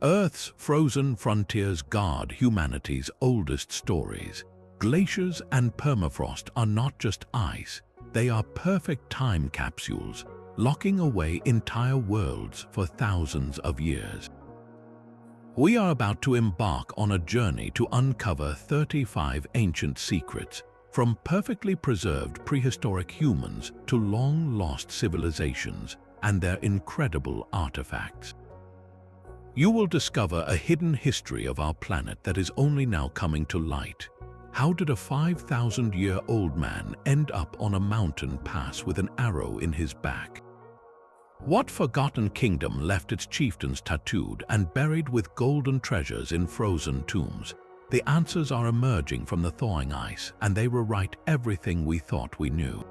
Earth's frozen frontiers guard humanity's oldest stories. Glaciers and permafrost are not just ice, they are perfect time capsules, locking away entire worlds for thousands of years. We are about to embark on a journey to uncover 35 ancient secrets, from perfectly preserved prehistoric humans to long-lost civilizations and their incredible artifacts. You will discover a hidden history of our planet that is only now coming to light. How did a 5,000-year-old man end up on a mountain pass with an arrow in his back? What forgotten kingdom left its chieftains tattooed and buried with golden treasures in frozen tombs? The answers are emerging from the thawing ice, and they rewrite everything we thought we knew.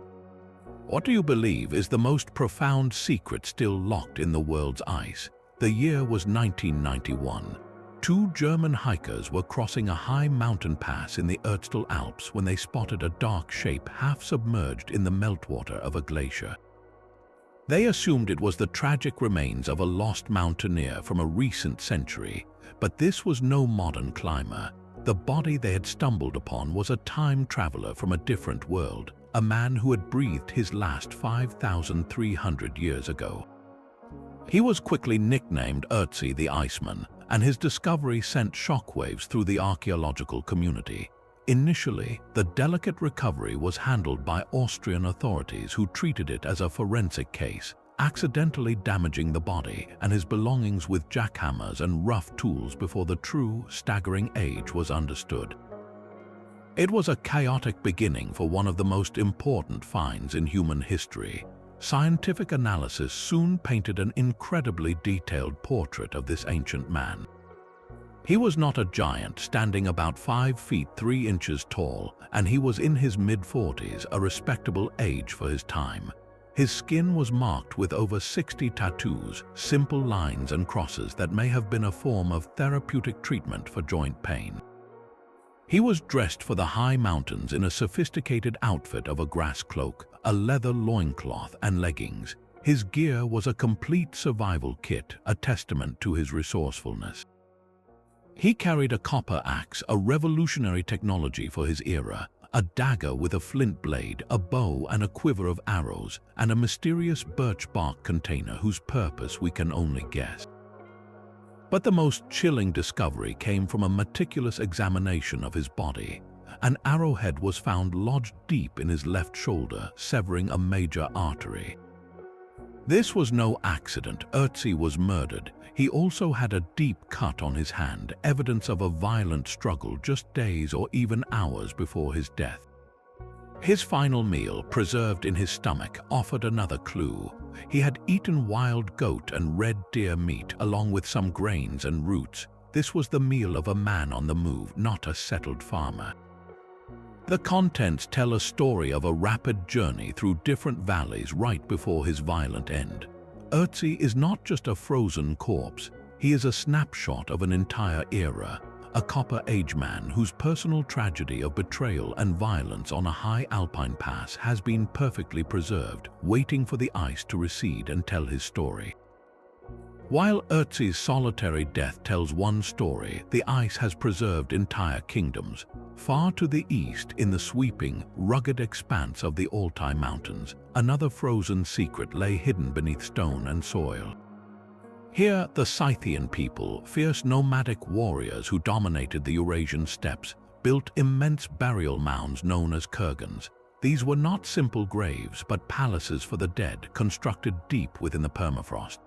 What do you believe is the most profound secret still locked in the world's ice? The year was 1991. Two German hikers were crossing a high mountain pass in the Ötzi Alps when they spotted a dark shape half submerged in the meltwater of a glacier. They assumed it was the tragic remains of a lost mountaineer from a recent century, but this was no modern climber. The body they had stumbled upon was a time traveler from a different world, a man who had breathed his last 5,300 years ago. He was quickly nicknamed Ötzi the Iceman, and his discovery sent shockwaves through the archaeological community. Initially, the delicate recovery was handled by Austrian authorities who treated it as a forensic case, accidentally damaging the body and his belongings with jackhammers and rough tools before the true, staggering age was understood. It was a chaotic beginning for one of the most important finds in human history. Scientific analysis soon painted an incredibly detailed portrait of this ancient man. He was not a giant, standing about 5 feet 3 inches tall, and he was in his mid-40s, a respectable age for his time. His skin was marked with over 60 tattoos, simple lines and crosses that may have been a form of therapeutic treatment for joint pain. He was dressed for the high mountains in a sophisticated outfit of a grass cloak, a leather loincloth, and leggings. His gear was a complete survival kit, a testament to his resourcefulness. He carried a copper axe, a revolutionary technology for his era, a dagger with a flint blade, a bow and a quiver of arrows, and a mysterious birch bark container whose purpose we can only guess. But the most chilling discovery came from a meticulous examination of his body. An arrowhead was found lodged deep in his left shoulder, severing a major artery. This was no accident. Ötzi was murdered. He also had a deep cut on his hand, evidence of a violent struggle just days or even hours before his death. His final meal, preserved in his stomach, offered another clue. He had eaten wild goat and red deer meat along with some grains and roots. This was the meal of a man on the move, not a settled farmer. The contents tell a story of a rapid journey through different valleys right before his violent end. Ötzi is not just a frozen corpse, he is a snapshot of an entire era, a Copper Age man whose personal tragedy of betrayal and violence on a high alpine pass has been perfectly preserved, waiting for the ice to recede and tell his story. While Ötzi's solitary death tells one story, the ice has preserved entire kingdoms. Far to the east, in the sweeping, rugged expanse of the Altai Mountains, another frozen secret lay hidden beneath stone and soil. Here, the Scythian people, fierce nomadic warriors who dominated the Eurasian steppes, built immense burial mounds known as kurgans. These were not simple graves, but palaces for the dead, constructed deep within the permafrost.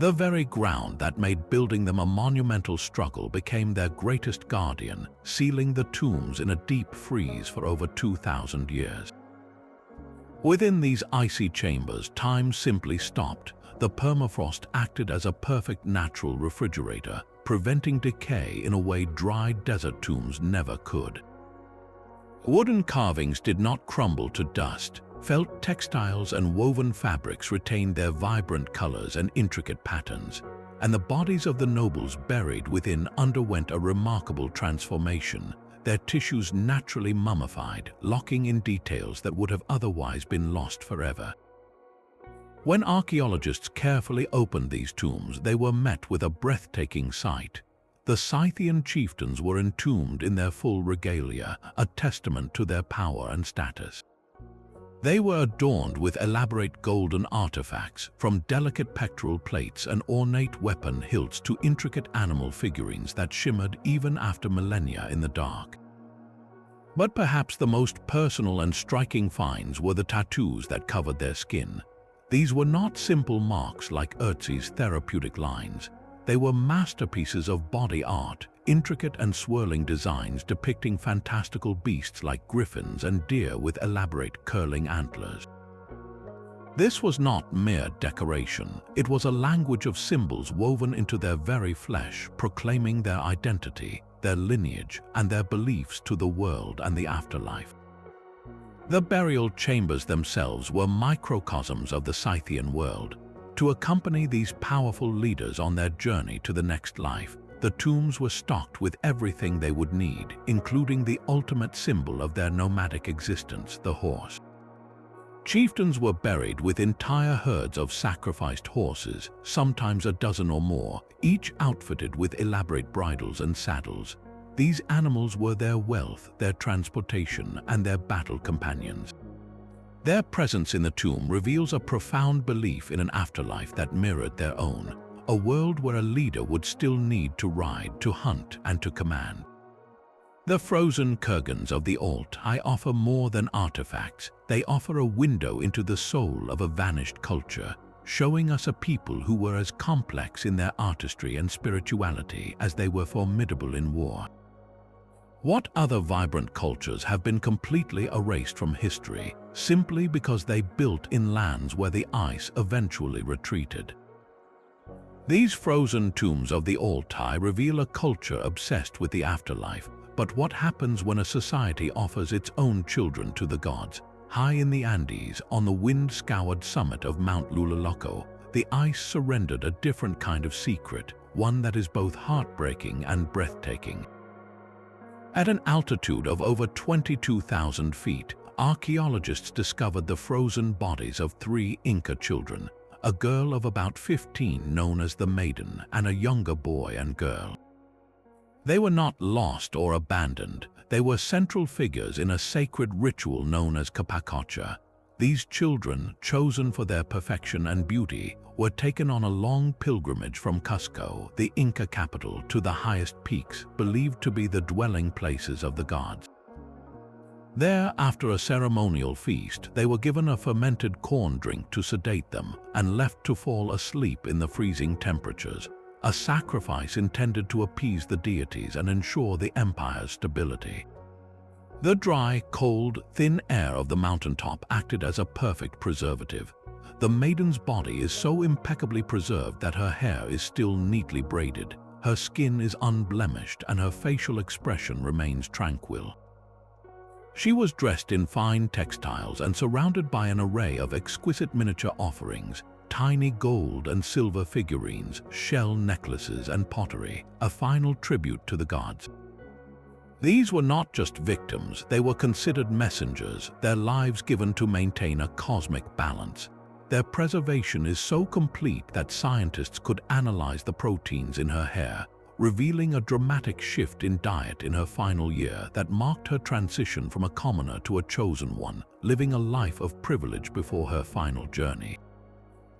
The very ground that made building them a monumental struggle became their greatest guardian, sealing the tombs in a deep freeze for over 2,000 years. Within these icy chambers, time simply stopped. The permafrost acted as a perfect natural refrigerator, preventing decay in a way dry desert tombs never could. Wooden carvings did not crumble to dust. Felt textiles and woven fabrics retained their vibrant colors and intricate patterns, and the bodies of the nobles buried within underwent a remarkable transformation, their tissues naturally mummified, locking in details that would have otherwise been lost forever. When archaeologists carefully opened these tombs, they were met with a breathtaking sight. The Scythian chieftains were entombed in their full regalia, a testament to their power and status. They were adorned with elaborate golden artifacts, from delicate pectoral plates and ornate weapon hilts to intricate animal figurines that shimmered even after millennia in the dark. But perhaps the most personal and striking finds were the tattoos that covered their skin. These were not simple marks like Ötzi's therapeutic lines. They were masterpieces of body art, intricate and swirling designs depicting fantastical beasts like griffins and deer with elaborate curling antlers. This was not mere decoration. It was a language of symbols woven into their very flesh, proclaiming their identity, their lineage, and their beliefs to the world and the afterlife. The burial chambers themselves were microcosms of the Scythian world. To accompany these powerful leaders on their journey to the next life, the tombs were stocked with everything they would need, including the ultimate symbol of their nomadic existence, the horse. Chieftains were buried with entire herds of sacrificed horses, sometimes a dozen or more, each outfitted with elaborate bridles and saddles. These animals were their wealth, their transportation, and their battle companions. Their presence in the tomb reveals a profound belief in an afterlife that mirrored their own, a world where a leader would still need to ride, to hunt, and to command. The frozen kurgans of the Altai offer more than artifacts. They offer a window into the soul of a vanished culture, showing us a people who were as complex in their artistry and spirituality as they were formidable in war. What other vibrant cultures have been completely erased from history simply because they built in lands where the ice eventually retreated? These frozen tombs of the Altai reveal a culture obsessed with the afterlife. But what happens when a society offers its own children to the gods? High in the Andes, on the wind-scoured summit of Mount Lulaloco, the ice surrendered a different kind of secret, one that is both heartbreaking and breathtaking. At an altitude of over 22,000 feet, archaeologists discovered the frozen bodies of 3 Inca children, a girl of about 15 known as the Maiden, and a younger boy and girl. They were not lost or abandoned. They were central figures in a sacred ritual known as Capacocha. These children, chosen for their perfection and beauty, were taken on a long pilgrimage from Cusco, the Inca capital, to the highest peaks, believed to be the dwelling places of the gods. There, after a ceremonial feast, they were given a fermented corn drink to sedate them and left to fall asleep in the freezing temperatures, a sacrifice intended to appease the deities and ensure the empire's stability. The dry, cold, thin air of the mountaintop acted as a perfect preservative. The maiden's body is so impeccably preserved that her hair is still neatly braided, her skin is unblemished, and her facial expression remains tranquil. She was dressed in fine textiles and surrounded by an array of exquisite miniature offerings, tiny gold and silver figurines, shell necklaces, and pottery, a final tribute to the gods. These were not just victims, they were considered messengers, their lives given to maintain a cosmic balance. Their preservation is so complete that scientists could analyze the proteins in her hair, revealing a dramatic shift in diet in her final year that marked her transition from a commoner to a chosen one, living a life of privilege before her final journey.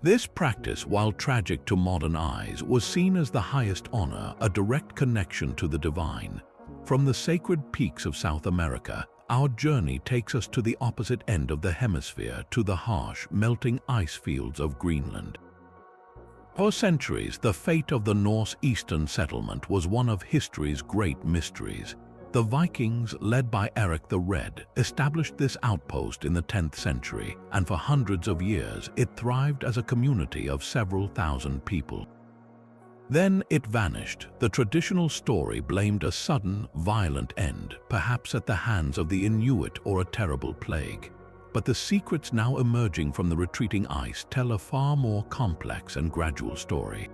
This practice, while tragic to modern eyes, was seen as the highest honor, a direct connection to the divine. From the sacred peaks of South America, our journey takes us to the opposite end of the hemisphere, to the harsh, melting ice fields of Greenland. For centuries, the fate of the Norse eastern settlement was one of history's great mysteries. The Vikings, led by Eric the Red, established this outpost in the 10th century, and for hundreds of years it thrived as a community of several thousand people. Then it vanished. The traditional story blamed a sudden, violent end, perhaps at the hands of the Inuit or a terrible plague. But the secrets now emerging from the retreating ice tell a far more complex and gradual story.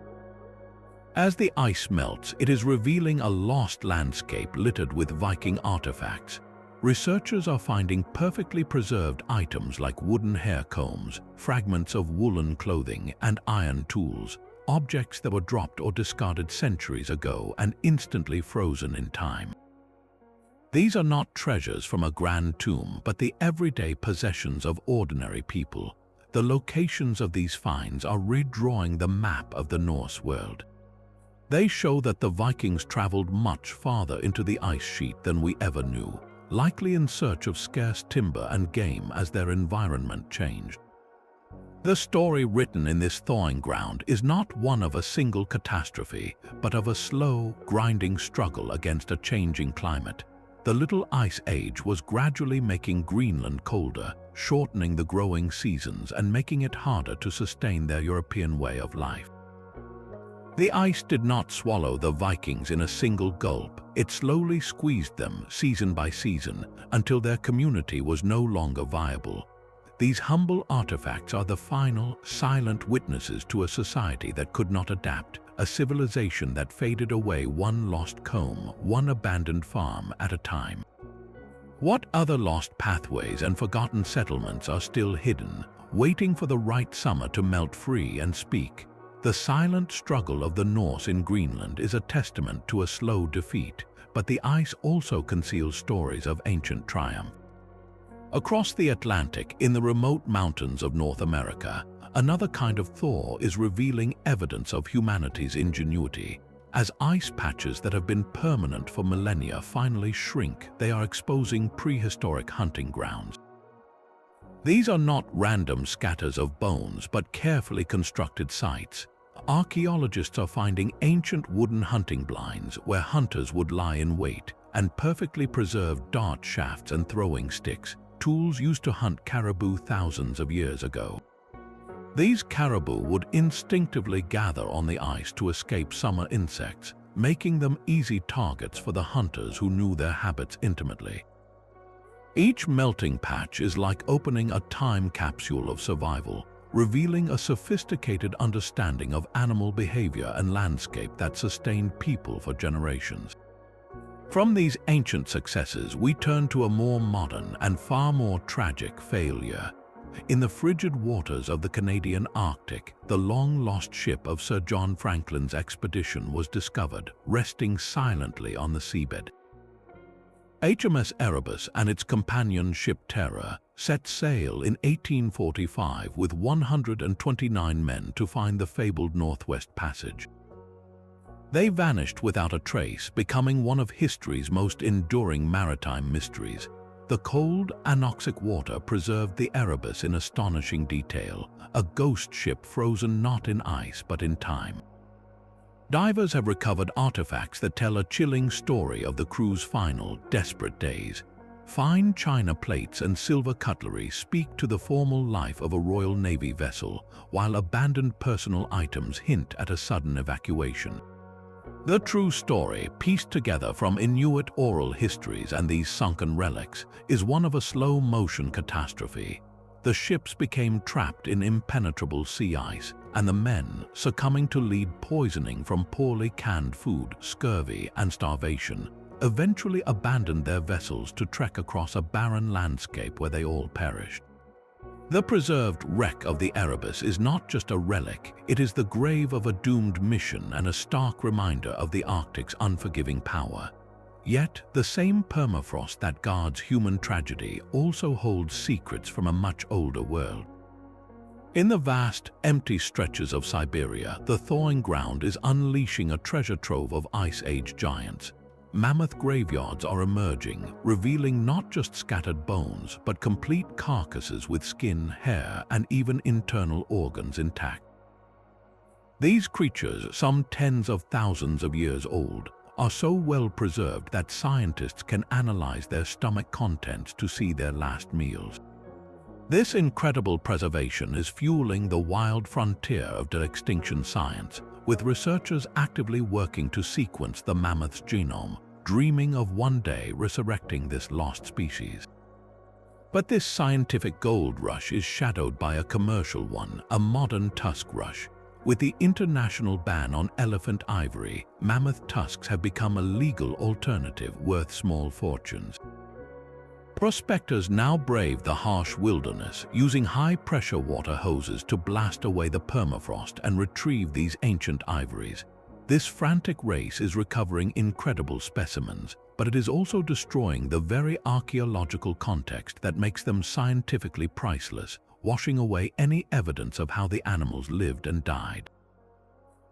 As the ice melts, it is revealing a lost landscape littered with Viking artifacts. Researchers are finding perfectly preserved items like wooden hair combs, fragments of woolen clothing, and iron tools, objects that were dropped or discarded centuries ago and instantly frozen in time. These are not treasures from a grand tomb, but the everyday possessions of ordinary people. The locations of these finds are redrawing the map of the Norse world. They show that the Vikings traveled much farther into the ice sheet than we ever knew, likely in search of scarce timber and game as their environment changed. The story written in this thawing ground is not one of a single catastrophe, but of a slow, grinding struggle against a changing climate. The Little Ice Age was gradually making Greenland colder, shortening the growing seasons and making it harder to sustain their European way of life. The ice did not swallow the Vikings in a single gulp. It slowly squeezed them season by season until their community was no longer viable. These humble artifacts are the final, silent witnesses to a society that could not adapt, a civilization that faded away one lost comb, one abandoned farm at a time. What other lost pathways and forgotten settlements are still hidden, waiting for the right summer to melt free and speak? The silent struggle of the Norse in Greenland is a testament to a slow defeat, but the ice also conceals stories of ancient triumph. Across the Atlantic, in the remote mountains of North America, another kind of thaw is revealing evidence of humanity's ingenuity. As ice patches that have been permanent for millennia finally shrink, they are exposing prehistoric hunting grounds. These are not random scatters of bones, but carefully constructed sites. Archaeologists are finding ancient wooden hunting blinds where hunters would lie in wait, and perfectly preserved dart shafts and throwing sticks, tools used to hunt caribou thousands of years ago. These caribou would instinctively gather on the ice to escape summer insects, making them easy targets for the hunters who knew their habits intimately. Each melting patch is like opening a time capsule of survival, revealing a sophisticated understanding of animal behavior and landscape that sustained people for generations. From these ancient successes, we turn to a more modern and far more tragic failure. In the frigid waters of the Canadian Arctic, the long-lost ship of Sir John Franklin's expedition was discovered, resting silently on the seabed. HMS Erebus and its companion ship Terror set sail in 1845 with 129 men to find the fabled Northwest Passage. They vanished without a trace, becoming one of history's most enduring maritime mysteries. The cold, anoxic water preserved the Erebus in astonishing detail, a ghost ship frozen not in ice but in time. Divers have recovered artifacts that tell a chilling story of the crew's final, desperate days. Fine china plates and silver cutlery speak to the formal life of a Royal Navy vessel, while abandoned personal items hint at a sudden evacuation. The true story, pieced together from Inuit oral histories and these sunken relics, is one of a slow-motion catastrophe. The ships became trapped in impenetrable sea ice, and the men, succumbing to lead poisoning from poorly canned food, scurvy, and starvation, eventually abandoned their vessels to trek across a barren landscape where they all perished. The preserved wreck of the Erebus is not just a relic, it is the grave of a doomed mission and a stark reminder of the Arctic's unforgiving power. Yet, the same permafrost that guards human tragedy also holds secrets from a much older world. In the vast, empty stretches of Siberia, the thawing ground is unleashing a treasure trove of Ice Age giants. Mammoth graveyards are emerging, revealing not just scattered bones, but complete carcasses with skin, hair, and even internal organs intact. These creatures, some tens of thousands of years old, are so well preserved that scientists can analyze their stomach contents to see their last meals. This incredible preservation is fueling the wild frontier of extinction science, with researchers actively working to sequence the mammoth's genome, dreaming of one day resurrecting this lost species. But this scientific gold rush is shadowed by a commercial one, a modern tusk rush. With the international ban on elephant ivory, mammoth tusks have become a legal alternative worth small fortunes. Prospectors now braved the harsh wilderness, using high-pressure water hoses to blast away the permafrost and retrieve these ancient ivories. This frantic race is recovering incredible specimens, but it is also destroying the very archaeological context that makes them scientifically priceless, washing away any evidence of how the animals lived and died.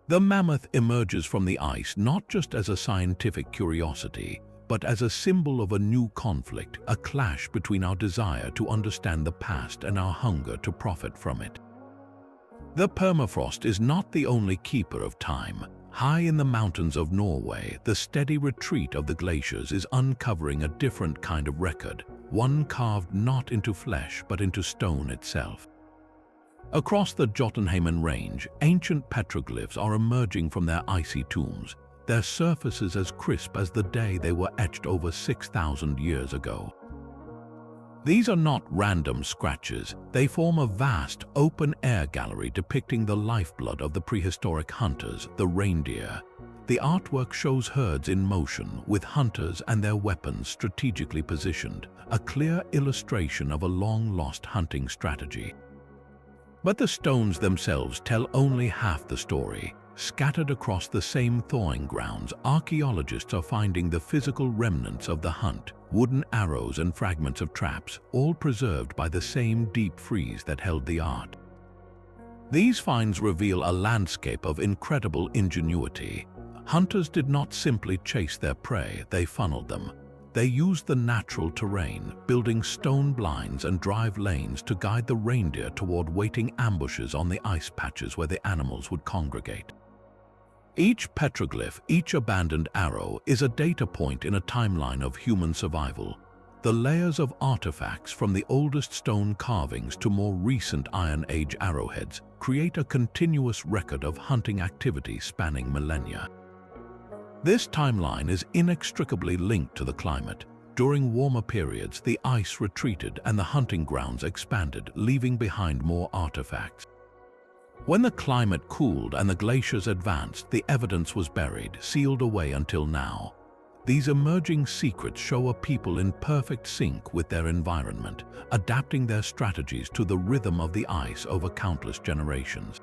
The mammoth emerges from the ice not just as a scientific curiosity, but as a symbol of a new conflict, a clash between our desire to understand the past and our hunger to profit from it. The permafrost is not the only keeper of time. High in the mountains of Norway, the steady retreat of the glaciers is uncovering a different kind of record, one carved not into flesh but into stone itself. Across the Jotunheimen Range, ancient petroglyphs are emerging from their icy tombs, their surfaces as crisp as the day they were etched over 6,000 years ago. These are not random scratches, they form a vast, open-air gallery depicting the lifeblood of the prehistoric hunters, the reindeer. The artwork shows herds in motion, with hunters and their weapons strategically positioned, a clear illustration of a long-lost hunting strategy. But the stones themselves tell only half the story. Scattered across the same thawing grounds, archaeologists are finding the physical remnants of the hunt, wooden arrows and fragments of traps, all preserved by the same deep freeze that held the art. These finds reveal a landscape of incredible ingenuity. Hunters did not simply chase their prey, they funneled them. They used the natural terrain, building stone blinds and drive lanes to guide the reindeer toward waiting ambushes on the ice patches where the animals would congregate. Each petroglyph, each abandoned arrow, is a data point in a timeline of human survival. The layers of artifacts from the oldest stone carvings to more recent Iron Age arrowheads create a continuous record of hunting activity spanning millennia. This timeline is inextricably linked to the climate. During warmer periods, the ice retreated and the hunting grounds expanded, leaving behind more artifacts. When the climate cooled and the glaciers advanced, the evidence was buried, sealed away until now. These emerging secrets show a people in perfect sync with their environment, adapting their strategies to the rhythm of the ice over countless generations.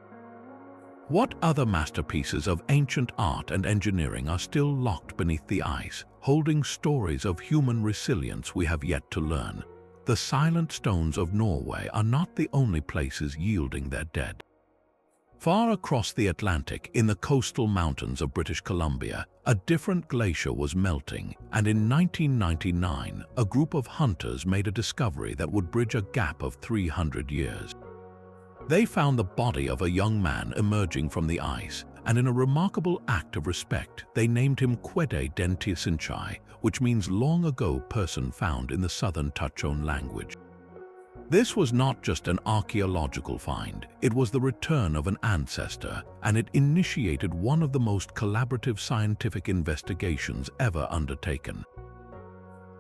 What other masterpieces of ancient art and engineering are still locked beneath the ice, holding stories of human resilience we have yet to learn? The silent stones of Norway are not the only places yielding their dead. Far across the Atlantic, in the coastal mountains of British Columbia, a different glacier was melting, and in 1999, a group of hunters made a discovery that would bridge a gap of 300 years. They found the body of a young man emerging from the ice, and in a remarkable act of respect, they named him Quede den Tisinchai, which means long ago person found in the southern Tuchone language. This was not just an archaeological find, it was the return of an ancestor, and it initiated one of the most collaborative scientific investigations ever undertaken.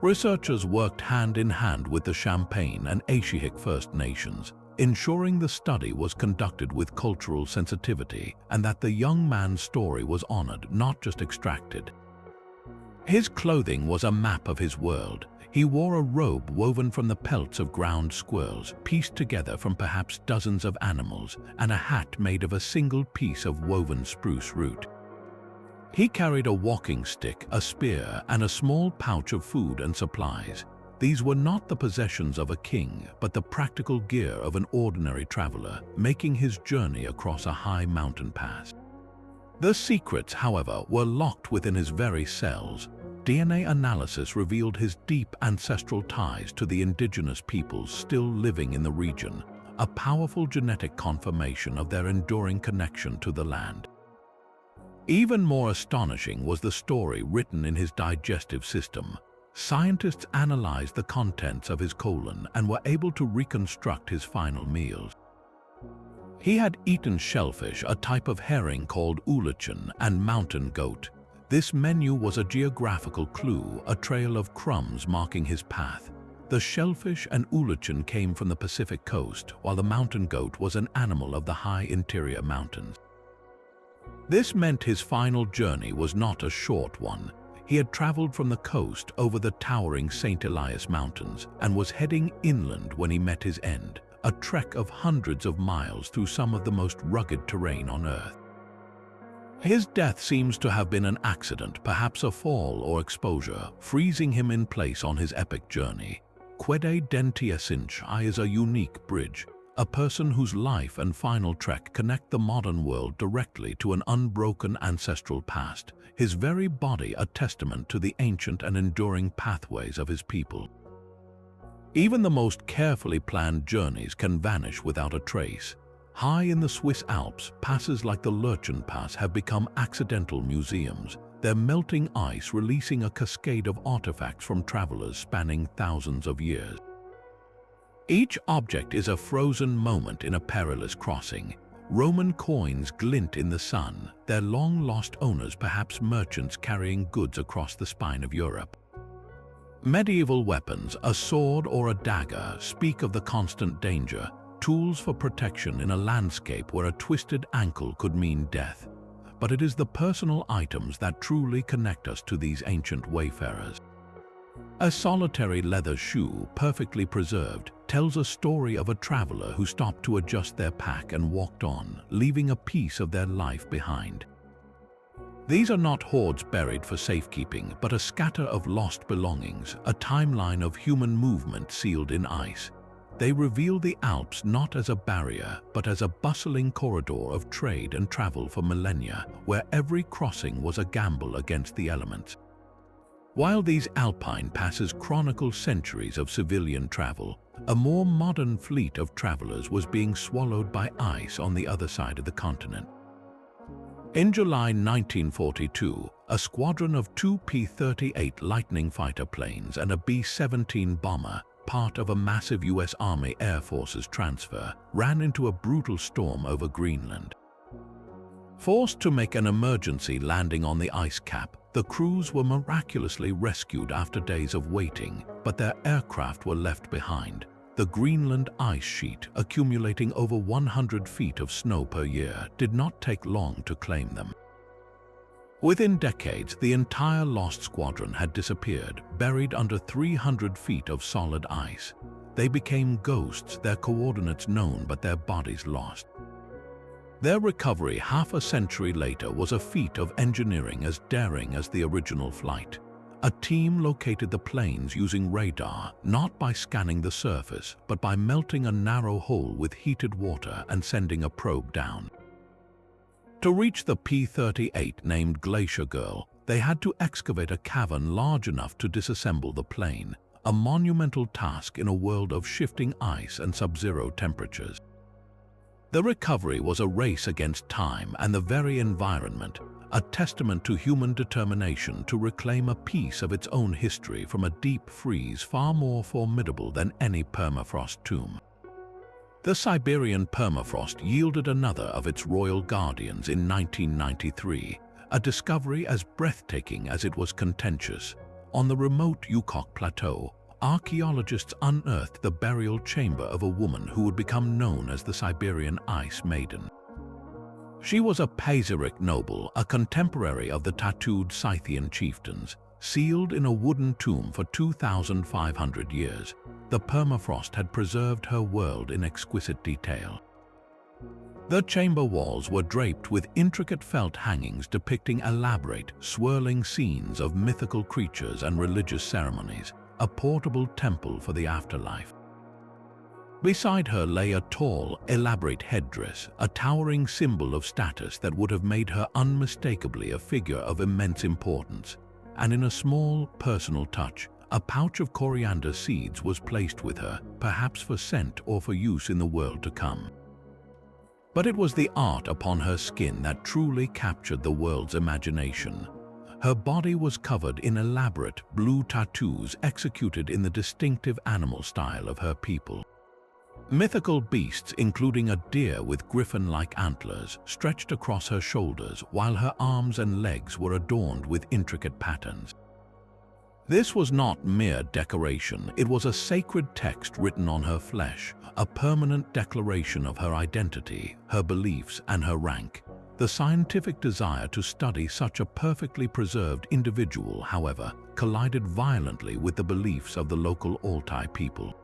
Researchers worked hand in hand with the Champagne and Aishihik First Nations, ensuring the study was conducted with cultural sensitivity and that the young man's story was honored, not just extracted. His clothing was a map of his world. He wore a robe woven from the pelts of ground squirrels, pieced together from perhaps dozens of animals, and a hat made of a single piece of woven spruce root. He carried a walking stick, a spear, and a small pouch of food and supplies. These were not the possessions of a king, but the practical gear of an ordinary traveler, making his journey across a high mountain pass. The secrets, however, were locked within his very cells. DNA analysis revealed his deep ancestral ties to the indigenous peoples still living in the region, a powerful genetic confirmation of their enduring connection to the land. Even more astonishing was the story written in his digestive system. Scientists analyzed the contents of his colon and were able to reconstruct his final meals. He had eaten shellfish, a type of herring called ulichin, and mountain goat. This menu was a geographical clue, a trail of crumbs marking his path. The shellfish and ulichin came from the Pacific coast, while the mountain goat was an animal of the high interior mountains. This meant his final journey was not a short one. He had traveled from the coast over the towering St. Elias Mountains and was heading inland when he met his end, a trek of hundreds of miles through some of the most rugged terrain on Earth. His death seems to have been an accident, perhaps a fall or exposure, freezing him in place on his epic journey. Quede Dentiasinch is a unique bridge, a person whose life and final trek connect the modern world directly to an unbroken ancestral past, his very body a testament to the ancient and enduring pathways of his people. Even the most carefully planned journeys can vanish without a trace. High in the Swiss Alps, passes like the Lurchen Pass have become accidental museums, their melting ice releasing a cascade of artifacts from travelers spanning thousands of years. Each object is a frozen moment in a perilous crossing. Roman coins glint in the sun, their long-lost owners perhaps merchants carrying goods across the spine of Europe. Medieval weapons, a sword or a dagger, speak of the constant danger, tools for protection in a landscape where a twisted ankle could mean death. But it is the personal items that truly connect us to these ancient wayfarers. A solitary leather shoe, perfectly preserved, tells a story of a traveler who stopped to adjust their pack and walked on, leaving a piece of their life behind. These are not hoards buried for safekeeping, but a scatter of lost belongings, a timeline of human movement sealed in ice. They reveal the Alps not as a barrier, but as a bustling corridor of trade and travel for millennia, where every crossing was a gamble against the elements. While these alpine passes chronicle centuries of civilian travel, a more modern fleet of travelers was being swallowed by ice on the other side of the continent. In July 1942, a squadron of two P-38 Lightning fighter planes and a B-17 bomber, part of a massive US Army Air Force's transfer, ran into a brutal storm over Greenland. Forced to make an emergency landing on the ice cap, the crews were miraculously rescued after days of waiting, but their aircraft were left behind. The Greenland ice sheet, accumulating over 100 feet of snow per year, did not take long to claim them. Within decades, the entire lost squadron had disappeared, buried under 300 feet of solid ice. They became ghosts, their coordinates known but their bodies lost. Their recovery half a century later was a feat of engineering as daring as the original flight. A team located the planes using radar, not by scanning the surface, but by melting a narrow hole with heated water and sending a probe down. To reach the P-38 named Glacier Girl, they had to excavate a cavern large enough to disassemble the plane, a monumental task in a world of shifting ice and sub-zero temperatures. The recovery was a race against time and the very environment, a testament to human determination to reclaim a piece of its own history from a deep freeze far more formidable than any permafrost tomb. The Siberian permafrost yielded another of its royal guardians in 1993, a discovery as breathtaking as it was contentious. On the remote Yukok Plateau, archaeologists unearthed the burial chamber of a woman who would become known as the Siberian Ice Maiden. She was a Pazyryk noble, a contemporary of the tattooed Scythian chieftains, sealed in a wooden tomb for 2,500 years. The permafrost had preserved her world in exquisite detail. The chamber walls were draped with intricate felt hangings depicting elaborate, swirling scenes of mythical creatures and religious ceremonies, a portable temple for the afterlife. Beside her lay a tall, elaborate headdress, a towering symbol of status that would have made her unmistakably a figure of immense importance. And in a small, personal touch, a pouch of coriander seeds was placed with her, perhaps for scent or for use in the world to come. But it was the art upon her skin that truly captured the world's imagination. Her body was covered in elaborate, blue tattoos executed in the distinctive animal style of her people. Mythical beasts, including a deer with griffin-like antlers, stretched across her shoulders, while her arms and legs were adorned with intricate patterns. This was not mere decoration, it was a sacred text written on her flesh, a permanent declaration of her identity, her beliefs, and her rank. The scientific desire to study such a perfectly preserved individual, however, collided violently with the beliefs of the local Altai people.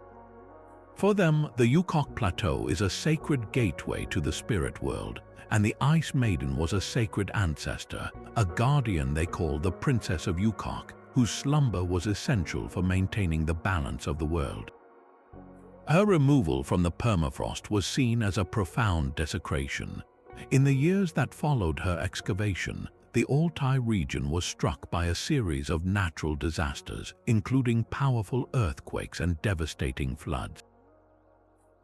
For them, the Yukok Plateau is a sacred gateway to the spirit world, and the Ice Maiden was a sacred ancestor, a guardian they called the Princess of Yukok, whose slumber was essential for maintaining the balance of the world. Her removal from the permafrost was seen as a profound desecration. In the years that followed her excavation, the Altai region was struck by a series of natural disasters, including powerful earthquakes and devastating floods.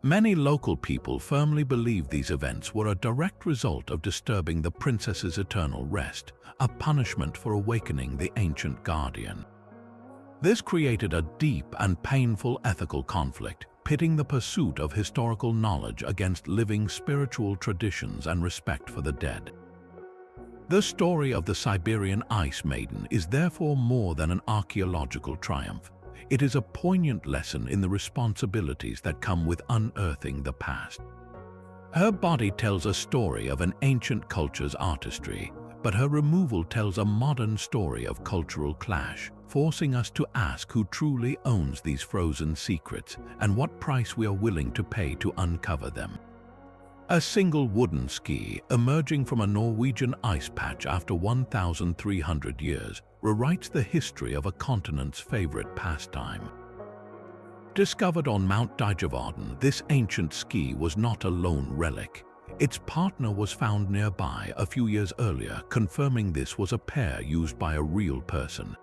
Many local people firmly believed these events were a direct result of disturbing the princess's eternal rest, a punishment for awakening the ancient guardian. This created a deep and painful ethical conflict, pitting the pursuit of historical knowledge against living spiritual traditions and respect for the dead. The story of the Siberian Ice Maiden is therefore more than an archaeological triumph. It is a poignant lesson in the responsibilities that come with unearthing the past. Her body tells a story of an ancient culture's artistry, but her removal tells a modern story of cultural clash, forcing us to ask who truly owns these frozen secrets and what price we are willing to pay to uncover them. A single wooden ski, emerging from a Norwegian ice patch after 1,300 years, rewrites the history of a continent's favorite pastime. Discovered on Mount Dijavaden, this ancient ski was not a lone relic. Its partner was found nearby a few years earlier, confirming this was a pair used by a real person.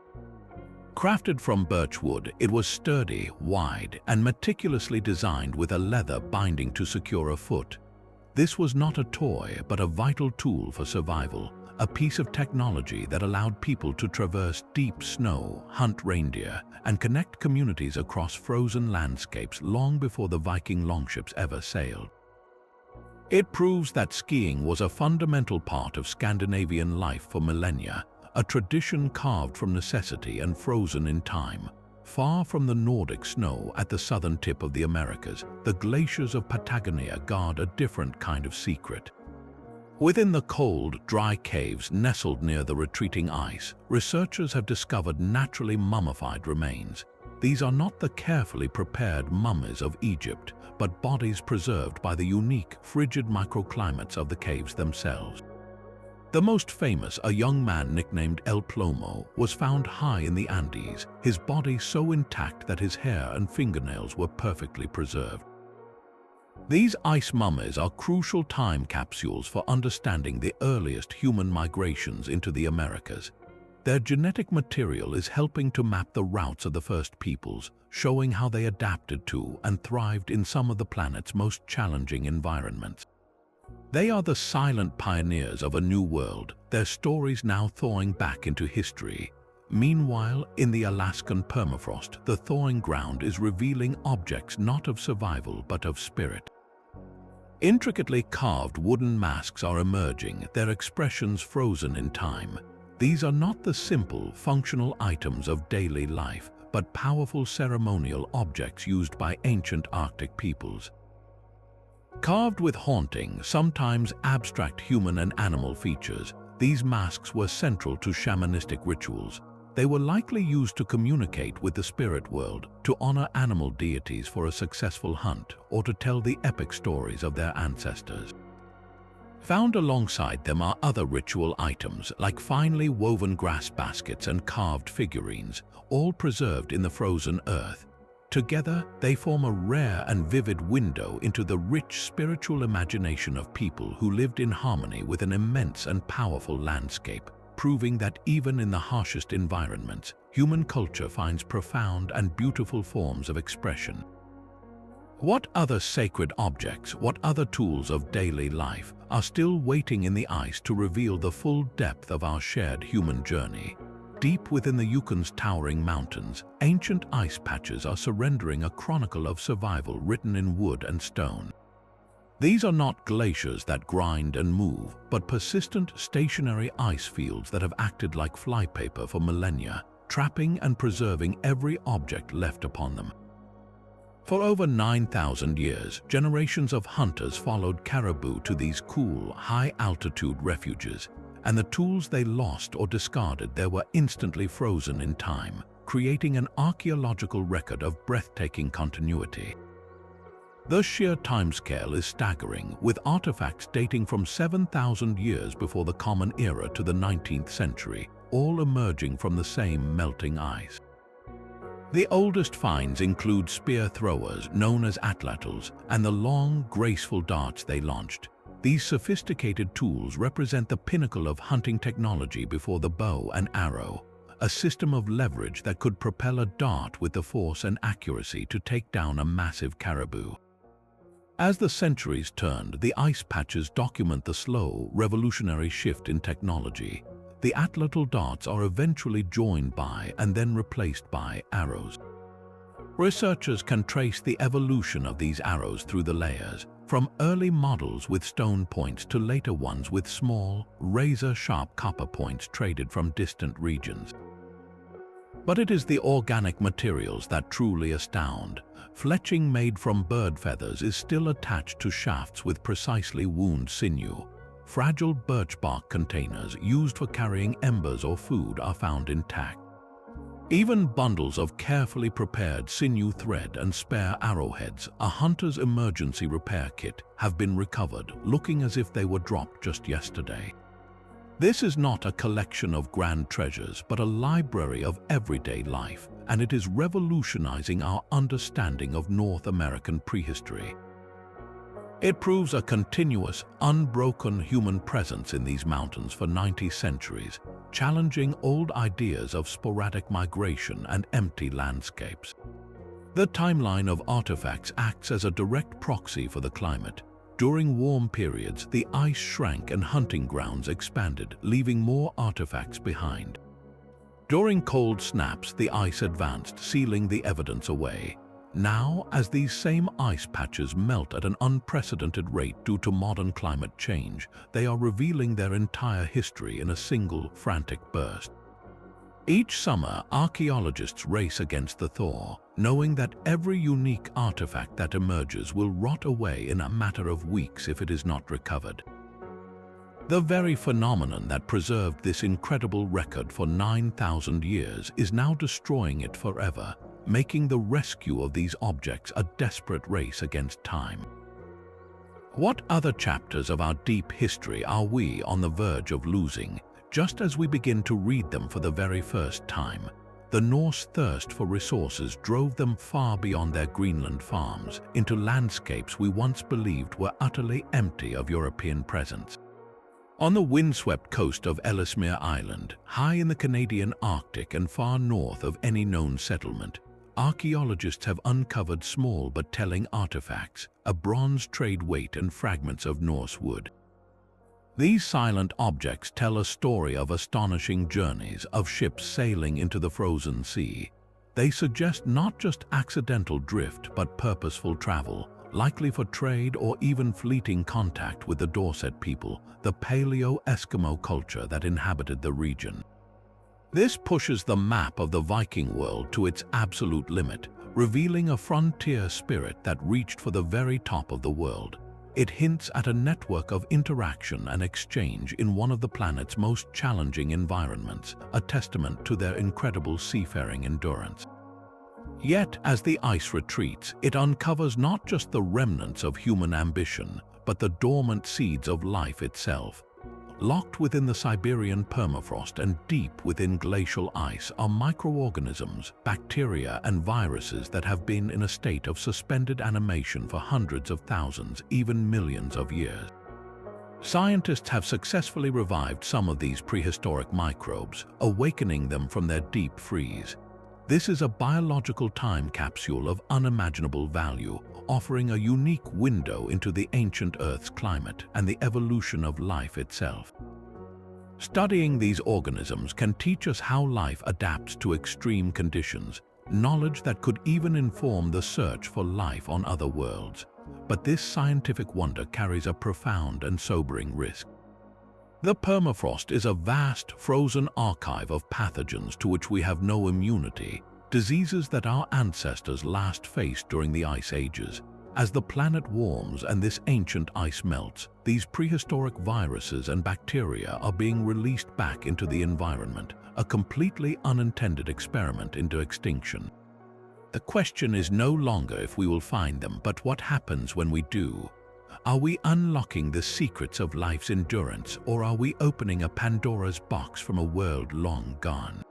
Crafted from birch wood, it was sturdy, wide, and meticulously designed with a leather binding to secure a foot. This was not a toy, but a vital tool for survival, a piece of technology that allowed people to traverse deep snow, hunt reindeer, and connect communities across frozen landscapes long before the Viking longships ever sailed. It proves that skiing was a fundamental part of Scandinavian life for millennia, a tradition carved from necessity and frozen in time. Far from the Nordic snow at the southern tip of the Americas, the glaciers of Patagonia guard a different kind of secret. Within the cold, dry caves nestled near the retreating ice, researchers have discovered naturally mummified remains. These are not the carefully prepared mummies of Egypt, but bodies preserved by the unique, frigid microclimates of the caves themselves. The most famous, a young man nicknamed El Plomo, was found high in the Andes, his body so intact that his hair and fingernails were perfectly preserved. These ice mummies are crucial time capsules for understanding the earliest human migrations into the Americas. Their genetic material is helping to map the routes of the first peoples, showing how they adapted to and thrived in some of the planet's most challenging environments. They are the silent pioneers of a new world, their stories now thawing back into history. Meanwhile, in the Alaskan permafrost, the thawing ground is revealing objects not of survival but of spirit. Intricately carved wooden masks are emerging, their expressions frozen in time. These are not the simple, functional items of daily life, but powerful ceremonial objects used by ancient Arctic peoples. Carved with haunting, sometimes abstract human and animal features, these masks were central to shamanistic rituals. They were likely used to communicate with the spirit world, to honor animal deities for a successful hunt, or to tell the epic stories of their ancestors. Found alongside them are other ritual items, like finely woven grass baskets and carved figurines, all preserved in the frozen earth. Together, they form a rare and vivid window into the rich spiritual imagination of people who lived in harmony with an immense and powerful landscape, proving that even in the harshest environments, human culture finds profound and beautiful forms of expression. What other sacred objects, what other tools of daily life are still waiting in the ice to reveal the full depth of our shared human journey? Deep within the Yukon's towering mountains, ancient ice patches are surrendering a chronicle of survival written in wood and stone. These are not glaciers that grind and move, but persistent, stationary ice fields that have acted like flypaper for millennia, trapping and preserving every object left upon them. For over 9,000 years, generations of hunters followed caribou to these cool, high-altitude refuges, and the tools they lost or discarded there were instantly frozen in time, creating an archaeological record of breathtaking continuity. The sheer timescale is staggering, with artifacts dating from 7,000 years before the Common Era to the 19th century, all emerging from the same melting ice. The oldest finds include spear throwers known as atlatls and the long, graceful darts they launched. These sophisticated tools represent the pinnacle of hunting technology before the bow and arrow, a system of leverage that could propel a dart with the force and accuracy to take down a massive caribou. As the centuries turned, the ice patches document the slow, revolutionary shift in technology. The atlatl darts are eventually joined by and then replaced by arrows. Researchers can trace the evolution of these arrows through the layers, from early models with stone points to later ones with small, razor-sharp copper points traded from distant regions. But it is the organic materials that truly astound. Fletching made from bird feathers is still attached to shafts with precisely wound sinew. Fragile birch bark containers used for carrying embers or food are found intact. Even bundles of carefully prepared sinew thread and spare arrowheads, a hunter's emergency repair kit, have been recovered, looking as if they were dropped just yesterday. This is not a collection of grand treasures, but a library of everyday life, and it is revolutionizing our understanding of North American prehistory. It proves a continuous, unbroken human presence in these mountains for 90 centuries, challenging old ideas of sporadic migration and empty landscapes. The timeline of artifacts acts as a direct proxy for the climate. During warm periods, the ice shrank and hunting grounds expanded, leaving more artifacts behind. During cold snaps, the ice advanced, sealing the evidence away. Now, as these same ice patches melt at an unprecedented rate due to modern climate change, they are revealing their entire history in a single, frantic burst. Each summer, archaeologists race against the thaw, knowing that every unique artifact that emerges will rot away in a matter of weeks if it is not recovered. The very phenomenon that preserved this incredible record for 9,000 years is now destroying it forever, making the rescue of these objects a desperate race against time. What other chapters of our deep history are we on the verge of losing, just as we begin to read them for the very first time? The Norse thirst for resources drove them far beyond their Greenland farms, into landscapes we once believed were utterly empty of European presence. On the windswept coast of Ellesmere Island, high in the Canadian Arctic and far north of any known settlement, archaeologists have uncovered small but telling artifacts, a bronze trade weight and fragments of Norse wood. These silent objects tell a story of astonishing journeys, of ships sailing into the frozen sea. They suggest not just accidental drift but purposeful travel, likely for trade or even fleeting contact with the Dorset people, the Paleo-Eskimo culture that inhabited the region. This pushes the map of the Viking world to its absolute limit, revealing a frontier spirit that reached for the very top of the world. It hints at a network of interaction and exchange in one of the planet's most challenging environments, a testament to their incredible seafaring endurance. Yet, as the ice retreats, it uncovers not just the remnants of human ambition, but the dormant seeds of life itself. Locked within the Siberian permafrost and deep within glacial ice are microorganisms, bacteria and viruses that have been in a state of suspended animation for hundreds of thousands, even millions of years. Scientists have successfully revived some of these prehistoric microbes, awakening them from their deep freeze. This is a biological time capsule of unimaginable value, offering a unique window into the ancient Earth's climate and the evolution of life itself. Studying these organisms can teach us how life adapts to extreme conditions, knowledge that could even inform the search for life on other worlds. But this scientific wonder carries a profound and sobering risk. The permafrost is a vast, frozen archive of pathogens to which we have no immunity. diseases that our ancestors last faced during the ice ages. As the planet warms and this ancient ice melts, these prehistoric viruses and bacteria are being released back into the environment, a completely unintended experiment into extinction. The question is no longer if we will find them, but what happens when we do. Are we unlocking the secrets of life's endurance, or are we opening a Pandora's box from a world long gone?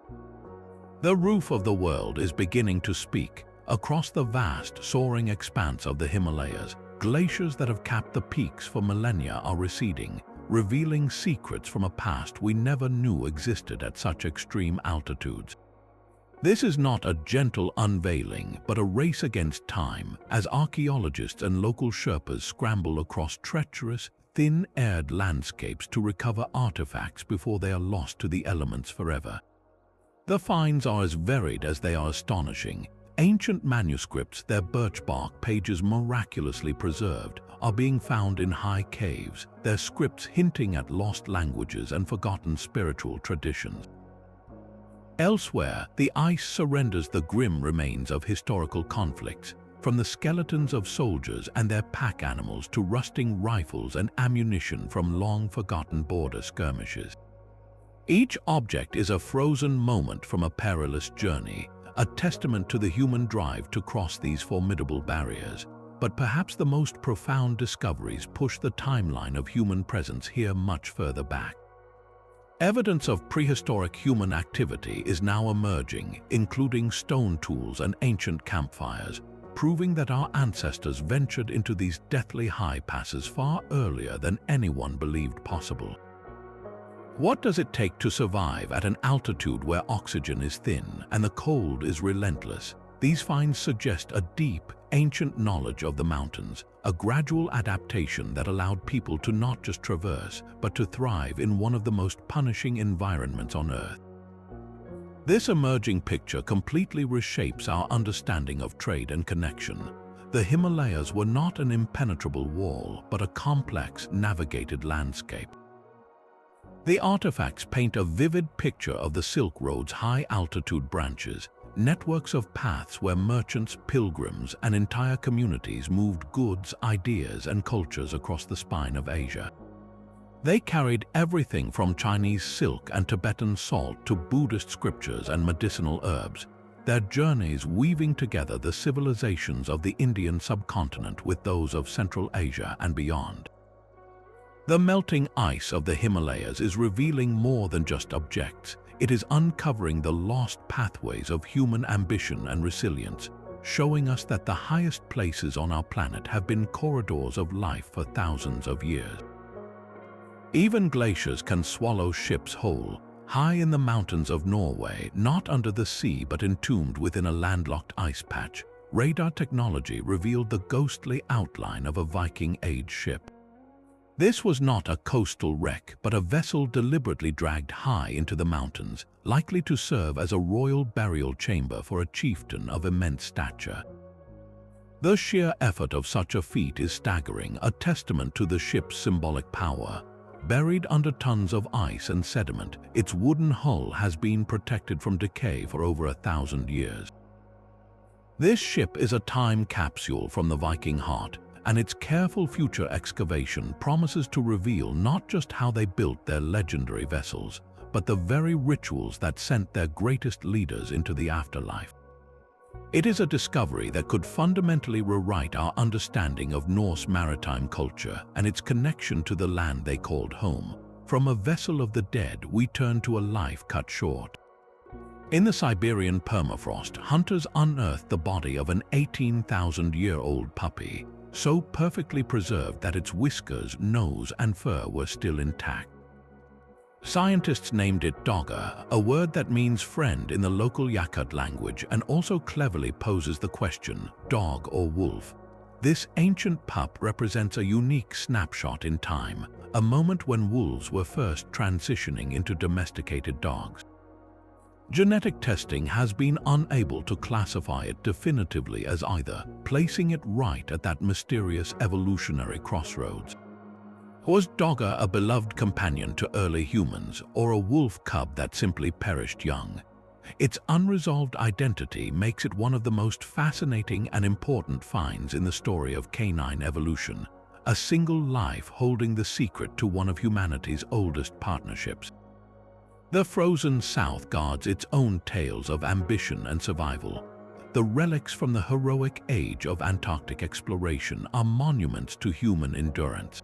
The roof of the world is beginning to speak. Across the vast, soaring expanse of the Himalayas, glaciers that have capped the peaks for millennia are receding, revealing secrets from a past we never knew existed at such extreme altitudes. This is not a gentle unveiling, but a race against time, as archaeologists and local Sherpas scramble across treacherous, thin-aired landscapes to recover artifacts before they are lost to the elements forever. The finds are as varied as they are astonishing. Ancient manuscripts, their birch bark pages miraculously preserved, are being found in high caves, their scripts hinting at lost languages and forgotten spiritual traditions. Elsewhere, the ice surrenders the grim remains of historical conflicts, from the skeletons of soldiers and their pack animals to rusting rifles and ammunition from long-forgotten border skirmishes. Each object is a frozen moment from a perilous journey, a testament to the human drive to cross these formidable barriers. But perhaps the most profound discoveries push the timeline of human presence here much further back. Evidence of prehistoric human activity is now emerging, including stone tools and ancient campfires, proving that our ancestors ventured into these deathly high passes far earlier than anyone believed possible. What does it take to survive at an altitude where oxygen is thin and the cold is relentless? These finds suggest a deep, ancient knowledge of the mountains, a gradual adaptation that allowed people to not just traverse, but to thrive in one of the most punishing environments on Earth. This emerging picture completely reshapes our understanding of trade and connection. The Himalayas were not an impenetrable wall, but a complex, navigated landscape. The artifacts paint a vivid picture of the Silk Road's high-altitude branches, networks of paths where merchants, pilgrims, and entire communities moved goods, ideas, and cultures across the spine of Asia. They carried everything from Chinese silk and Tibetan salt to Buddhist scriptures and medicinal herbs, their journeys weaving together the civilizations of the Indian subcontinent with those of Central Asia and beyond. The melting ice of the Himalayas is revealing more than just objects. It is uncovering the lost pathways of human ambition and resilience, showing us that the highest places on our planet have been corridors of life for thousands of years. Even glaciers can swallow ships whole. High in the mountains of Norway, not under the sea but entombed within a landlocked ice patch, radar technology revealed the ghostly outline of a Viking-age ship. This was not a coastal wreck, but a vessel deliberately dragged high into the mountains, likely to serve as a royal burial chamber for a chieftain of immense stature. The sheer effort of such a feat is staggering, a testament to the ship's symbolic power. Buried under tons of ice and sediment, its wooden hull has been protected from decay for over 1,000 years. This ship is a time capsule from the Viking heart, and its careful future excavation promises to reveal not just how they built their legendary vessels, but the very rituals that sent their greatest leaders into the afterlife. It is a discovery that could fundamentally rewrite our understanding of Norse maritime culture and its connection to the land they called home. From a vessel of the dead, we turn to a life cut short. In the Siberian permafrost, hunters unearthed the body of an 18,000-year-old puppy, so perfectly preserved that its whiskers, nose, and fur were still intact. Scientists named it Dogger, a word that means friend in the local Yakut language and also cleverly poses the question, dog or wolf? This ancient pup represents a unique snapshot in time, a moment when wolves were first transitioning into domesticated dogs. Genetic testing has been unable to classify it definitively as either, placing it right at that mysterious evolutionary crossroads. Was Dogger a beloved companion to early humans, or a wolf cub that simply perished young? Its unresolved identity makes it one of the most fascinating and important finds in the story of canine evolution, a single life holding the secret to one of humanity's oldest partnerships. The frozen South guards its own tales of ambition and survival. The relics from the heroic age of Antarctic exploration are monuments to human endurance.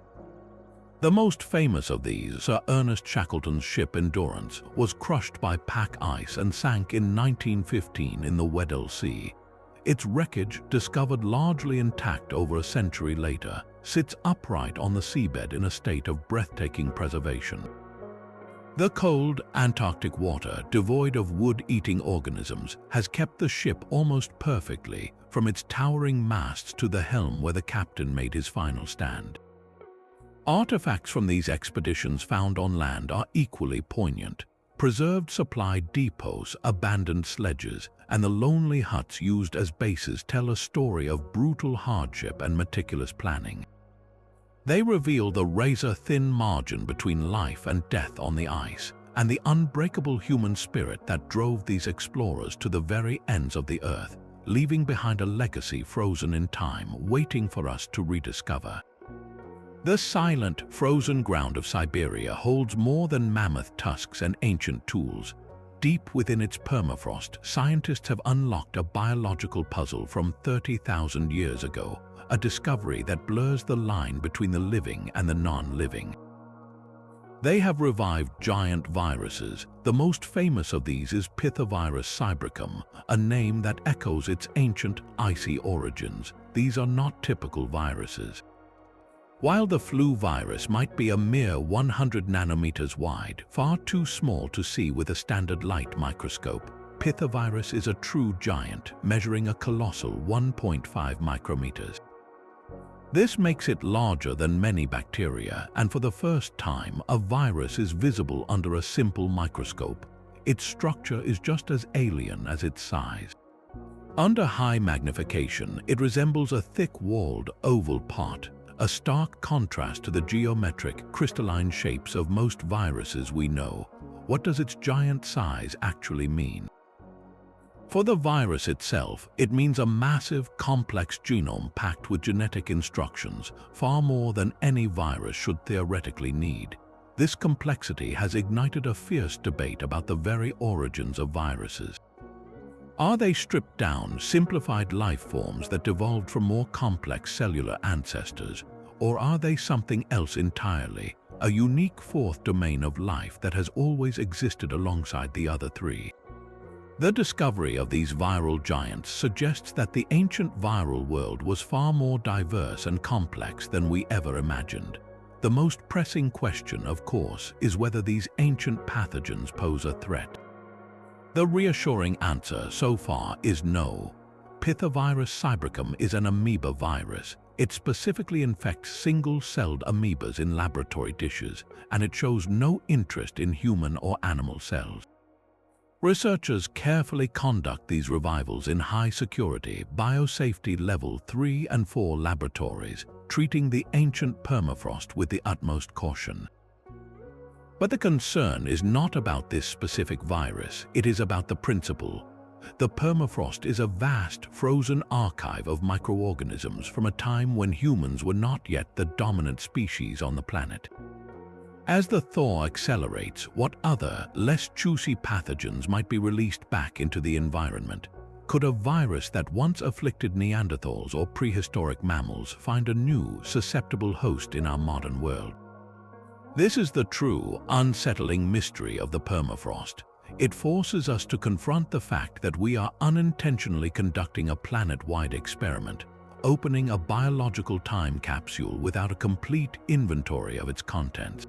The most famous of these, Sir Ernest Shackleton's ship Endurance, was crushed by pack ice and sank in 1915 in the Weddell Sea. Its wreckage, discovered largely intact over a century later, sits upright on the seabed in a state of breathtaking preservation. The cold Antarctic water, devoid of wood-eating organisms, has kept the ship almost perfectly, from its towering masts to the helm where the captain made his final stand. Artifacts from these expeditions found on land are equally poignant. Preserved supply depots, abandoned sledges, and the lonely huts used as bases tell a story of brutal hardship and meticulous planning. They reveal the razor-thin margin between life and death on the ice, and the unbreakable human spirit that drove these explorers to the very ends of the earth, leaving behind a legacy frozen in time, waiting for us to rediscover. The silent, frozen ground of Siberia holds more than mammoth tusks and ancient tools. Deep within its permafrost, scientists have unlocked a biological puzzle from 30,000 years ago, a discovery that blurs the line between the living and the non-living. They have revived giant viruses. The most famous of these is Pithavirus cybricum, a name that echoes its ancient, icy origins. These are not typical viruses. While the flu virus might be a mere 100 nanometers wide, far too small to see with a standard light microscope, Pithavirus is a true giant, measuring a colossal 1.5 micrometers. This makes it larger than many bacteria, and for the first time, a virus is visible under a simple microscope. Its structure is just as alien as its size. Under high magnification, it resembles a thick-walled oval pot, a stark contrast to the geometric, crystalline shapes of most viruses we know. What does its giant size actually mean? For the virus itself, it means a massive, complex genome packed with genetic instructions, far more than any virus should theoretically need. This complexity has ignited a fierce debate about the very origins of viruses. Are they stripped down, simplified life forms that evolved from more complex cellular ancestors, or are they something else entirely, a unique fourth domain of life that has always existed alongside the other three? The discovery of these viral giants suggests that the ancient viral world was far more diverse and complex than we ever imagined. The most pressing question, of course, is whether these ancient pathogens pose a threat. The reassuring answer so far is no. Pithavirus cybricum is an amoeba virus. It specifically infects single-celled amoebas in laboratory dishes, and it shows no interest in human or animal cells. Researchers carefully conduct these revivals in high-security, biosafety level 3 and 4 laboratories, treating the ancient permafrost with the utmost caution. But the concern is not about this specific virus, it is about the principle. The permafrost is a vast, frozen archive of microorganisms from a time when humans were not yet the dominant species on the planet. As the thaw accelerates, what other, less juicy pathogens might be released back into the environment? Could a virus that once afflicted Neanderthals or prehistoric mammals find a new, susceptible host in our modern world? This is the true, unsettling mystery of the permafrost. It forces us to confront the fact that we are unintentionally conducting a planet-wide experiment, opening a biological time capsule without a complete inventory of its contents.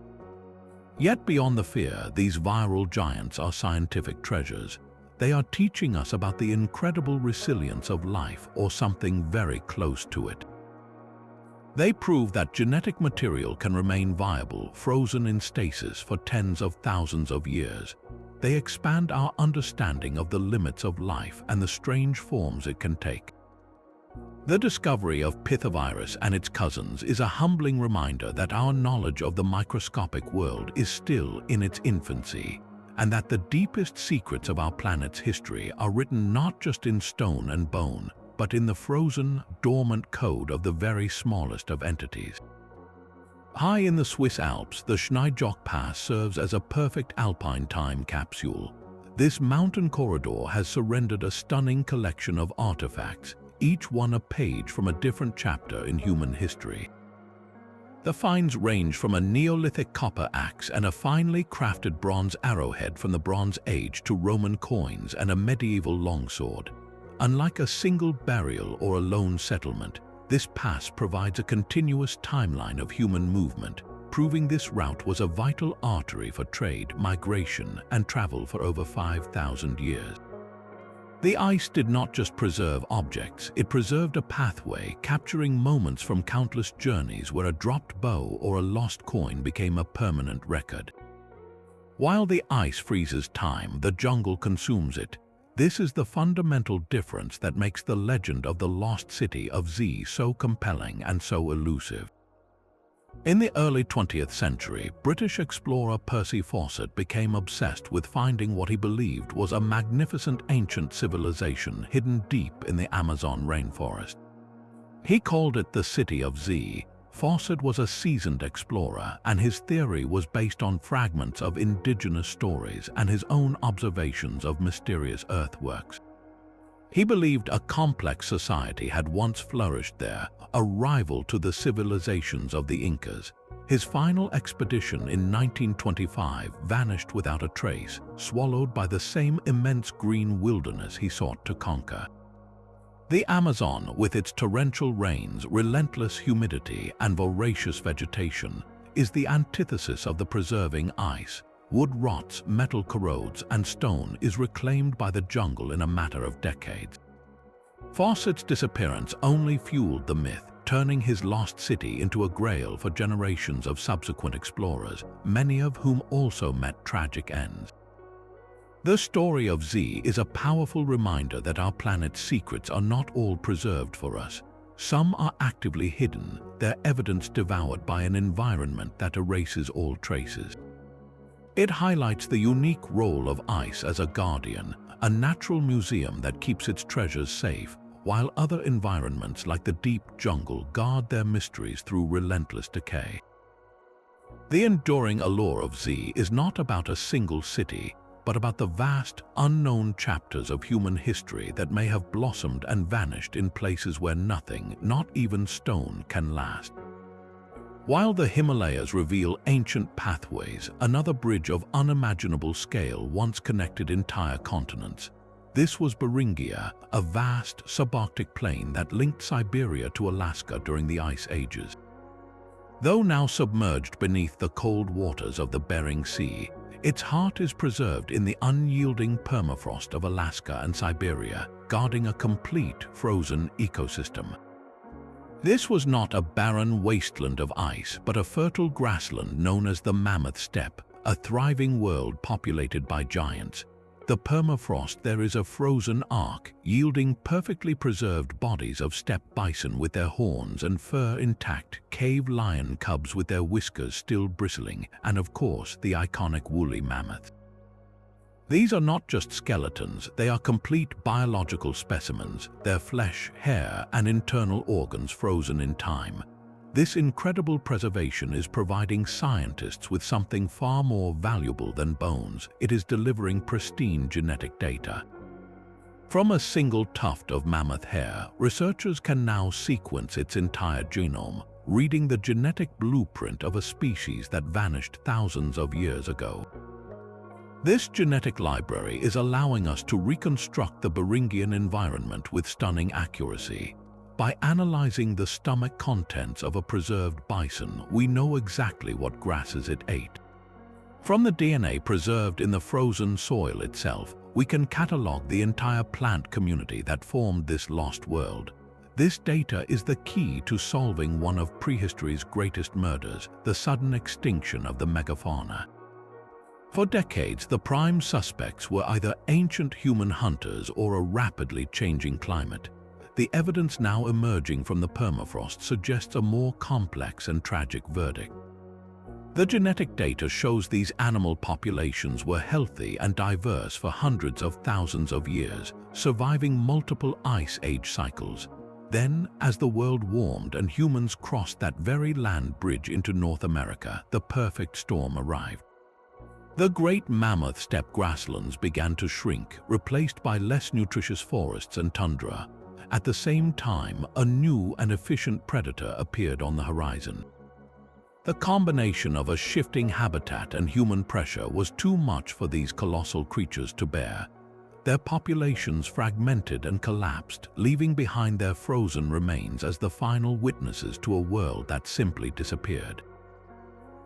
Yet beyond the fear, these viral giants are scientific treasures. They are teaching us about the incredible resilience of life, or something very close to it. They prove that genetic material can remain viable, frozen in stasis for tens of thousands of years. They expand our understanding of the limits of life and the strange forms it can take. The discovery of Pithavirus and its cousins is a humbling reminder that our knowledge of the microscopic world is still in its infancy. and that the deepest secrets of our planet's history are written not just in stone and bone, but in the frozen, dormant code of the very smallest of entities. High in the Swiss Alps, the Schneidjoch Pass serves as a perfect alpine time capsule. This mountain corridor has surrendered a stunning collection of artifacts, each one a page from a different chapter in human history. The finds range from a Neolithic copper axe and a finely crafted bronze arrowhead from the Bronze Age to Roman coins and a medieval longsword. Unlike a single burial or a lone settlement, this pass provides a continuous timeline of human movement, proving this route was a vital artery for trade, migration, and travel for over 5,000 years. The ice did not just preserve objects, it preserved a pathway, capturing moments from countless journeys where a dropped bow or a lost coin became a permanent record. While the ice freezes time, the jungle consumes it. This is the fundamental difference that makes the legend of the lost city of Ötzi so compelling and so elusive. In the early 20th century, British explorer Percy Fawcett became obsessed with finding what he believed was a magnificent ancient civilization hidden deep in the Amazon rainforest. He called it the City of Ötzi. Fawcett was a seasoned explorer, and his theory was based on fragments of indigenous stories and his own observations of mysterious earthworks. He believed a complex society had once flourished there, a rival to the civilizations of the Incas. His final expedition in 1925 vanished without a trace, swallowed by the same immense green wilderness he sought to conquer. The Amazon, with its torrential rains, relentless humidity, and voracious vegetation, is the antithesis of the preserving ice. Wood rots, metal corrodes, and stone is reclaimed by the jungle in a matter of decades. Fawcett's disappearance only fueled the myth, turning his lost city into a grail for generations of subsequent explorers, many of whom also met tragic ends. The story of Ötzi is a powerful reminder that our planet's secrets are not all preserved for us. Some are actively hidden, their evidence devoured by an environment that erases all traces. It highlights the unique role of ice as a guardian, a natural museum that keeps its treasures safe, while other environments like the deep jungle guard their mysteries through relentless decay. The enduring allure of Ötzi is not about a single city, but about the vast, unknown chapters of human history that may have blossomed and vanished in places where nothing, not even stone, can last. While the Himalayas reveal ancient pathways, another bridge of unimaginable scale once connected entire continents. This was Beringia, a vast subarctic plain that linked Siberia to Alaska during the Ice Ages. Though now submerged beneath the cold waters of the Bering Sea, its heart is preserved in the unyielding permafrost of Alaska and Siberia, guarding a complete frozen ecosystem. This was not a barren wasteland of ice, but a fertile grassland known as the Mammoth Steppe, a thriving world populated by giants. The permafrost there is a frozen ark, yielding perfectly preserved bodies of steppe bison with their horns and fur intact, cave lion cubs with their whiskers still bristling, and of course the iconic woolly mammoth. These are not just skeletons, they are complete biological specimens, their flesh, hair, and internal organs frozen in time. This incredible preservation is providing scientists with something far more valuable than bones. It is delivering pristine genetic data. From a single tuft of mammoth hair, researchers can now sequence its entire genome, reading the genetic blueprint of a species that vanished thousands of years ago. This genetic library is allowing us to reconstruct the Beringian environment with stunning accuracy. By analyzing the stomach contents of a preserved bison, we know exactly what grasses it ate. From the DNA preserved in the frozen soil itself, we can catalog the entire plant community that formed this lost world. This data is the key to solving one of prehistory's greatest murders, the sudden extinction of the megafauna. For decades, the prime suspects were either ancient human hunters or a rapidly changing climate. The evidence now emerging from the permafrost suggests a more complex and tragic verdict. The genetic data shows these animal populations were healthy and diverse for hundreds of thousands of years, surviving multiple ice age cycles. Then, as the world warmed and humans crossed that very land bridge into North America, the perfect storm arrived. The great mammoth steppe grasslands began to shrink, replaced by less nutritious forests and tundra. At the same time, a new and efficient predator appeared on the horizon. The combination of a shifting habitat and human pressure was too much for these colossal creatures to bear. Their populations fragmented and collapsed, leaving behind their frozen remains as the final witnesses to a world that simply disappeared.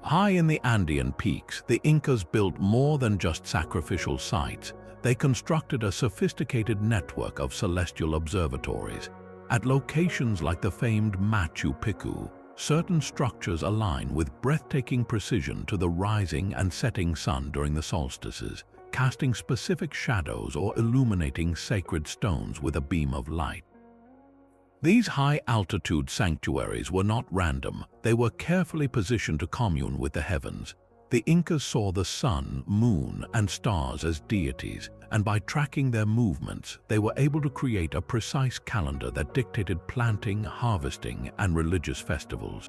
High in the Andean peaks, the Incas built more than just sacrificial sites. They constructed a sophisticated network of celestial observatories. At locations like the famed Machu Picchu, certain structures align with breathtaking precision to the rising and setting sun during the solstices, casting specific shadows or illuminating sacred stones with a beam of light. These high-altitude sanctuaries were not random. They were carefully positioned to commune with the heavens. The Incas saw the sun, moon, and stars as deities, and by tracking their movements, they were able to create a precise calendar that dictated planting, harvesting, and religious festivals.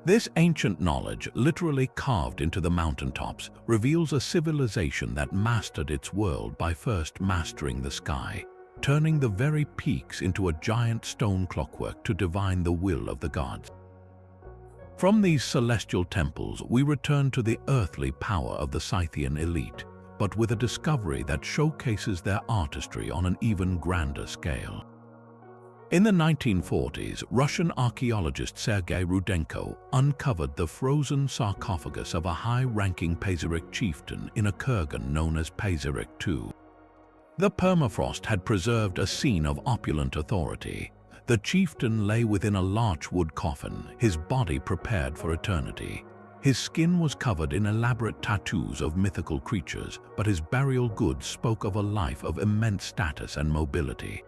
This ancient knowledge, literally carved into the mountaintops, reveals a civilization that mastered its world by first mastering the sky, turning the very peaks into a giant stone clockwork to divine the will of the gods. From these celestial temples, we return to the earthly power of the Scythian elite, but with a discovery that showcases their artistry on an even grander scale. In the 1940s, Russian archaeologist Sergei Rudenko uncovered the frozen sarcophagus of a high-ranking Pazyryk chieftain in a kurgan known as Pazyryk II. The permafrost had preserved a scene of opulent authority. The chieftain lay within a larch wood coffin, his body prepared for eternity. His skin was covered in elaborate tattoos of mythical creatures, but his burial goods spoke of a life of immense status and mobility.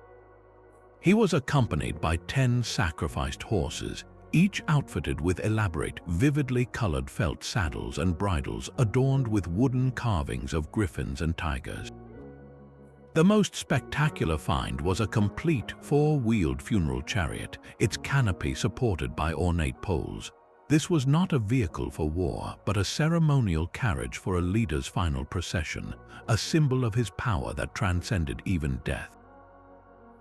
He was accompanied by 10 sacrificed horses, each outfitted with elaborate, vividly colored felt saddles and bridles adorned with wooden carvings of griffins and tigers. The most spectacular find was a complete four-wheeled funeral chariot, its canopy supported by ornate poles. This was not a vehicle for war, but a ceremonial carriage for a leader's final procession, a symbol of his power that transcended even death.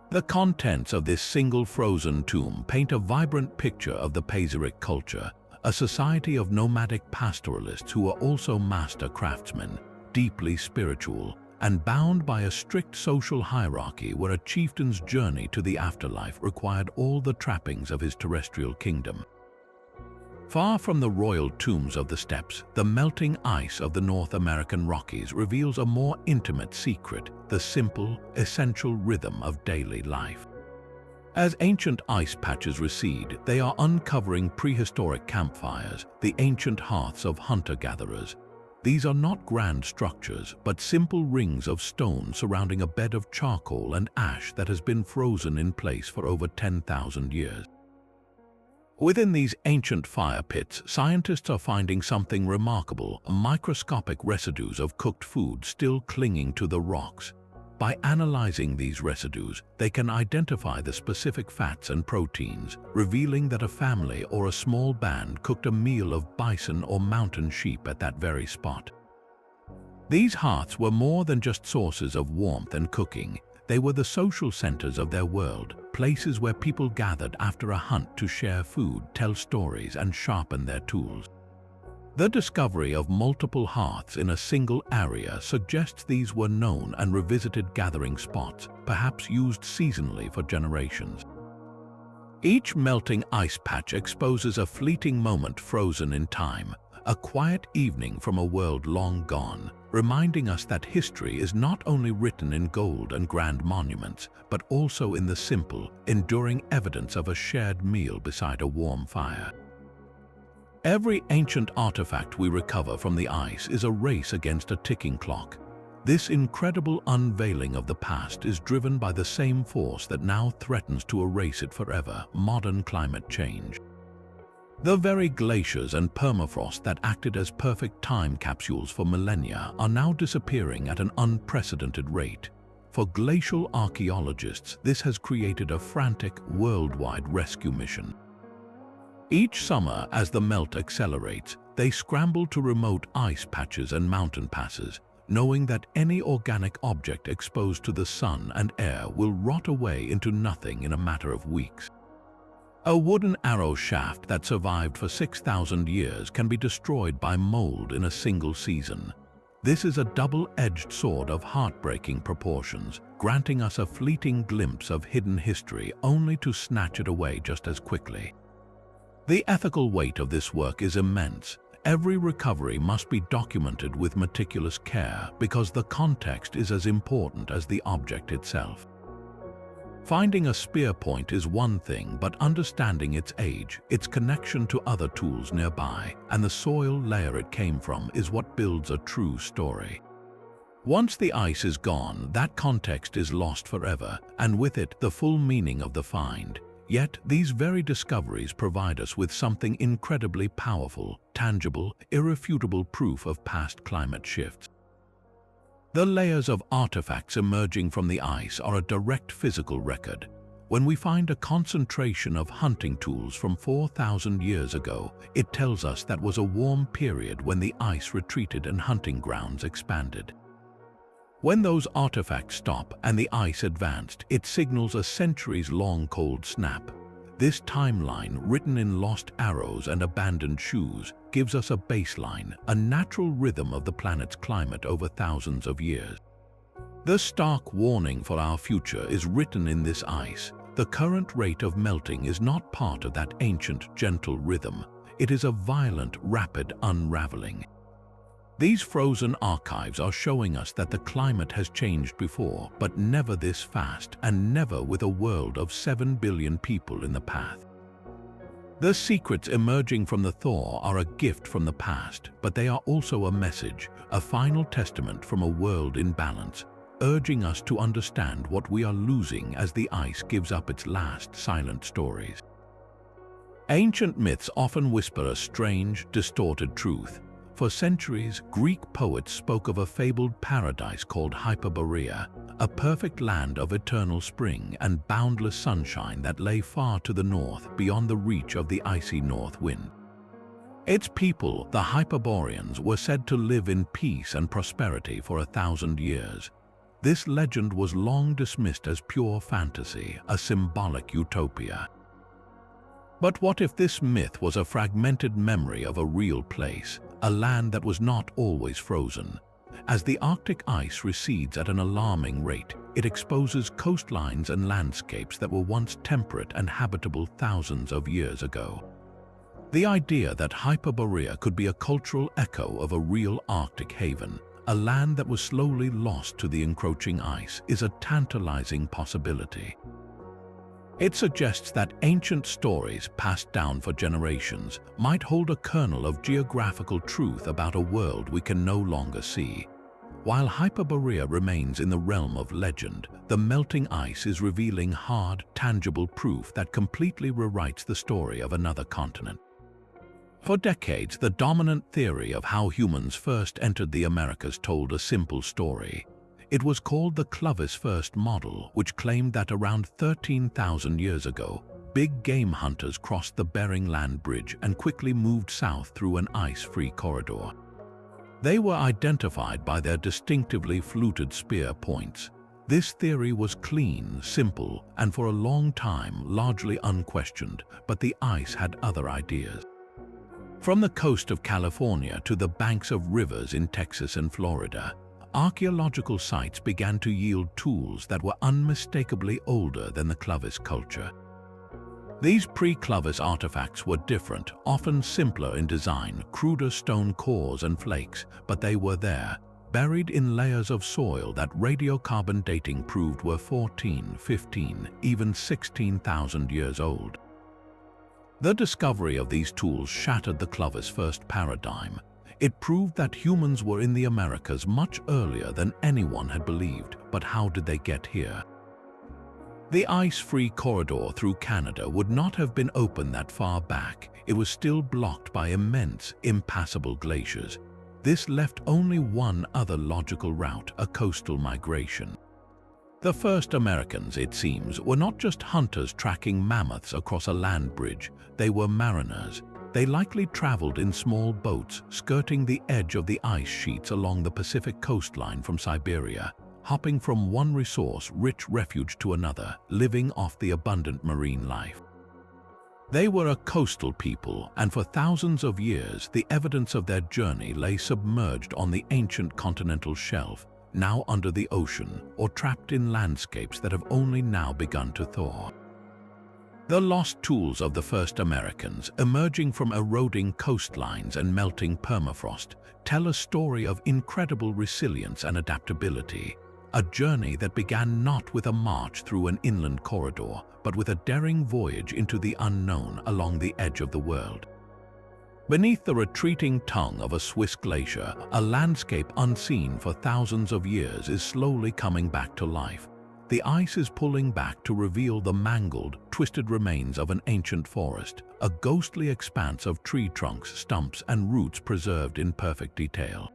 The contents of this single frozen tomb paint a vibrant picture of the Pazyryk culture, a society of nomadic pastoralists who were also master craftsmen, deeply spiritual, and bound by a strict social hierarchy where a chieftain's journey to the afterlife required all the trappings of his terrestrial kingdom. Far from the royal tombs of the steppes, the melting ice of the North American Rockies reveals a more intimate secret, the simple, essential rhythm of daily life. As ancient ice patches recede, they are uncovering prehistoric campfires, the ancient hearths of hunter-gatherers. These are not grand structures, but simple rings of stone surrounding a bed of charcoal and ash that has been frozen in place for over 10,000 years. Within these ancient fire pits, scientists are finding something remarkable, microscopic residues of cooked food still clinging to the rocks. By analyzing these residues, they can identify the specific fats and proteins, revealing that a family or a small band cooked a meal of bison or mountain sheep at that very spot. These hearths were more than just sources of warmth and cooking. They were the social centers of their world, places where people gathered after a hunt to share food, tell stories, and sharpen their tools. The discovery of multiple hearths in a single area suggests these were known and revisited gathering spots, perhaps used seasonally for generations. Each melting ice patch exposes a fleeting moment frozen in time, a quiet evening from a world long gone, reminding us that history is not only written in gold and grand monuments, but also in the simple, enduring evidence of a shared meal beside a warm fire. Every ancient artifact we recover from the ice is a race against a ticking clock. This incredible unveiling of the past is driven by the same force that now threatens to erase it forever: modern climate change. The very glaciers and permafrost that acted as perfect time capsules for millennia are now disappearing at an unprecedented rate. For glacial archaeologists, this has created a frantic, worldwide rescue mission. Each summer, as the melt accelerates, they scramble to remote ice patches and mountain passes, knowing that any organic object exposed to the sun and air will rot away into nothing in a matter of weeks. A wooden arrow shaft that survived for 6,000 years can be destroyed by mold in a single season. This is a double-edged sword of heartbreaking proportions, granting us a fleeting glimpse of hidden history only to snatch it away just as quickly. The ethical weight of this work is immense. Every recovery must be documented with meticulous care because the context is as important as the object itself. Finding a spear point is one thing, but understanding its age, its connection to other tools nearby, and the soil layer it came from is what builds a true story. Once the ice is gone, that context is lost forever, and with it the full meaning of the find. Yet these very discoveries provide us with something incredibly powerful, tangible, irrefutable proof of past climate shifts. The layers of artifacts emerging from the ice are a direct physical record. When we find a concentration of hunting tools from 4,000 years ago, it tells us that was a warm period when the ice retreated and hunting grounds expanded. When those artifacts stop and the ice advanced, it signals a centuries-long cold snap. This timeline, written in lost arrows and abandoned shoes, gives us a baseline, a natural rhythm of the planet's climate over thousands of years. The stark warning for our future is written in this ice. The current rate of melting is not part of that ancient, gentle rhythm. It is a violent, rapid unraveling. These frozen archives are showing us that the climate has changed before, but never this fast, and never with a world of 7 billion people in the path. The secrets emerging from the thaw are a gift from the past, but they are also a message, a final testament from a world in balance, urging us to understand what we are losing as the ice gives up its last silent stories. Ancient myths often whisper a strange, distorted truth. For centuries, Greek poets spoke of a fabled paradise called Hyperborea, a perfect land of eternal spring and boundless sunshine that lay far to the north, beyond the reach of the icy north wind. Its people, the Hyperboreans, were said to live in peace and prosperity for 1,000 years. This legend was long dismissed as pure fantasy, a symbolic utopia. But what if this myth was a fragmented memory of a real place, a land that was not always frozen? As the Arctic ice recedes at an alarming rate, it exposes coastlines and landscapes that were once temperate and habitable thousands of years ago. The idea that Hyperborea could be a cultural echo of a real Arctic haven, a land that was slowly lost to the encroaching ice, is a tantalizing possibility. It suggests that ancient stories passed down for generations might hold a kernel of geographical truth about a world we can no longer see. While Hyperborea remains in the realm of legend, the melting ice is revealing hard, tangible proof that completely rewrites the story of another continent. For decades, the dominant theory of how humans first entered the Americas told a simple story. It was called the Clovis First model, which claimed that around 13,000 years ago, big game hunters crossed the Bering Land Bridge and quickly moved south through an ice-free corridor. They were identified by their distinctively fluted spear points. This theory was clean, simple, and for a long time largely unquestioned, but the ice had other ideas. From the coast of California to the banks of rivers in Texas and Florida, archaeological sites began to yield tools that were unmistakably older than the Clovis culture. These pre-Clovis artifacts were different, often simpler in design, cruder stone cores and flakes, but they were there, buried in layers of soil that radiocarbon dating proved were 14, 15, even 16,000 years old. The discovery of these tools shattered the Clovis First paradigm. It proved that humans were in the Americas much earlier than anyone had believed, but how did they get here? The ice-free corridor through Canada would not have been open that far back. it was still blocked by immense, impassable glaciers. This left only one other logical route: a coastal migration. The first Americans, it seems, were not just hunters tracking mammoths across a land bridge. They were mariners. They likely traveled in small boats, skirting the edge of the ice sheets along the Pacific coastline from Siberia, hopping from one resource-rich refuge to another, living off the abundant marine life. They were a coastal people, and for thousands of years, the evidence of their journey lay submerged on the ancient continental shelf, now under the ocean, or trapped in landscapes that have only now begun to thaw. The lost tools of the first Americans, emerging from eroding coastlines and melting permafrost, tell a story of incredible resilience and adaptability, a journey that began not with a march through an inland corridor, but with a daring voyage into the unknown along the edge of the world. Beneath the retreating tongue of a Swiss glacier, a landscape unseen for thousands of years is slowly coming back to life. The ice is pulling back to reveal the mangled, twisted remains of an ancient forest, a ghostly expanse of tree trunks, stumps, and roots preserved in perfect detail.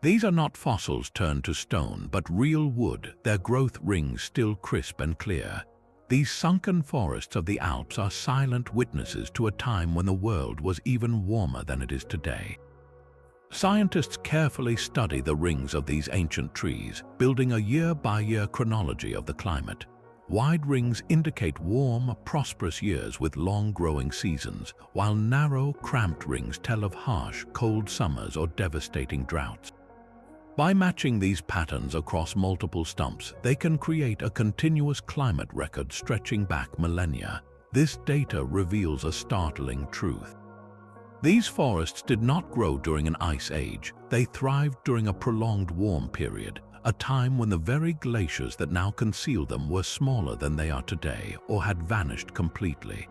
These are not fossils turned to stone, but real wood, their growth rings still crisp and clear. These sunken forests of the Alps are silent witnesses to a time when the world was even warmer than it is today. Scientists carefully study the rings of these ancient trees, building a year-by-year chronology of the climate. Wide rings indicate warm, prosperous years with long growing seasons, while narrow, cramped rings tell of harsh, cold summers or devastating droughts. By matching these patterns across multiple stumps, they can create a continuous climate record stretching back millennia. This data reveals a startling truth. These forests did not grow during an ice age. They thrived during a prolonged warm period, a time when the very glaciers that now conceal them were smaller than they are today or had vanished completely.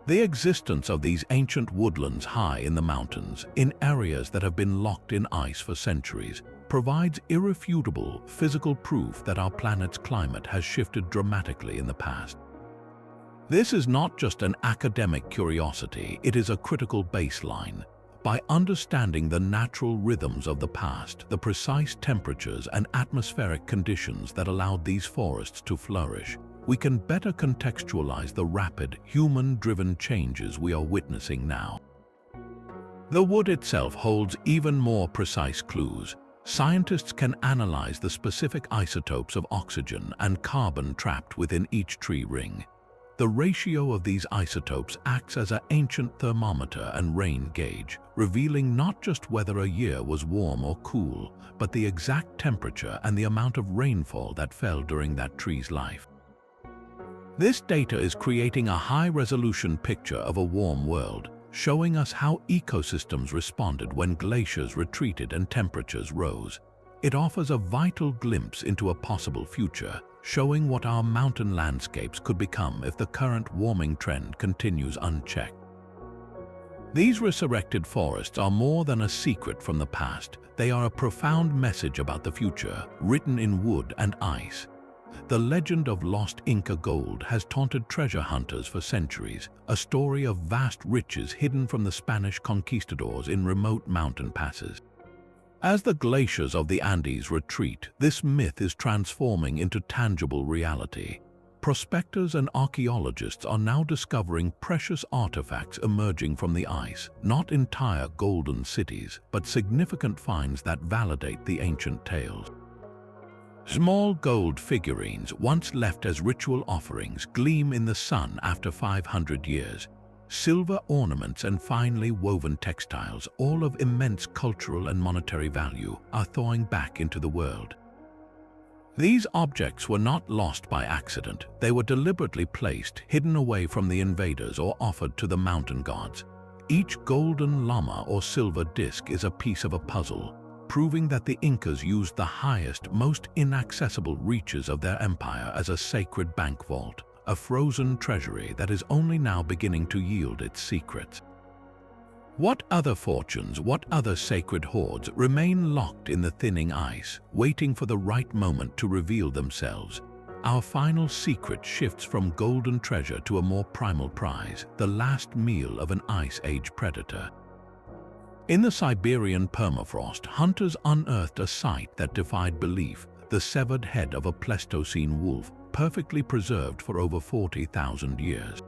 The existence of these ancient woodlands high in the mountains, in areas that have been locked in ice for centuries, provides irrefutable physical proof that our planet's climate has shifted dramatically in the past. This is not just an academic curiosity, it is a critical baseline. By understanding the natural rhythms of the past, the precise temperatures and atmospheric conditions that allowed these forests to flourish, we can better contextualize the rapid, human-driven changes we are witnessing now. The wood itself holds even more precise clues. Scientists can analyze the specific isotopes of oxygen and carbon trapped within each tree ring. The ratio of these isotopes acts as an ancient thermometer and rain gauge, revealing not just whether a year was warm or cool, but the exact temperature and the amount of rainfall that fell during that tree's life. This data is creating a high-resolution picture of a warm world, showing us how ecosystems responded when glaciers retreated and temperatures rose. It offers a vital glimpse into a possible future, showing what our mountain landscapes could become if the current warming trend continues unchecked. These resurrected forests are more than a secret from the past. They are a profound message about the future, written in wood and ice. The legend of lost Inca gold has taunted treasure hunters for centuries, a story of vast riches hidden from the Spanish conquistadors in remote mountain passes. As the glaciers of the Andes retreat, this myth is transforming into tangible reality. Prospectors and archaeologists are now discovering precious artifacts emerging from the ice, not entire golden cities, but significant finds that validate the ancient tales. Small gold figurines, once left as ritual offerings, gleam in the sun after 500 years. Silver ornaments and finely woven textiles, all of immense cultural and monetary value, are thawing back into the world. These objects were not lost by accident. They were deliberately placed, hidden away from the invaders or offered to the mountain gods. Each golden llama or silver disc is a piece of a puzzle, proving that the Incas used the highest, most inaccessible reaches of their empire as a sacred bank vault, a frozen treasury that is only now beginning to yield its secrets. What other fortunes, what other sacred hoards remain locked in the thinning ice, waiting for the right moment to reveal themselves? our final secret shifts from golden treasure to a more primal prize, the last meal of an Ice Age predator. In the Siberian permafrost, hunters unearthed a sight that defied belief: the severed head of a Pleistocene wolf, perfectly preserved for over 40,000 years.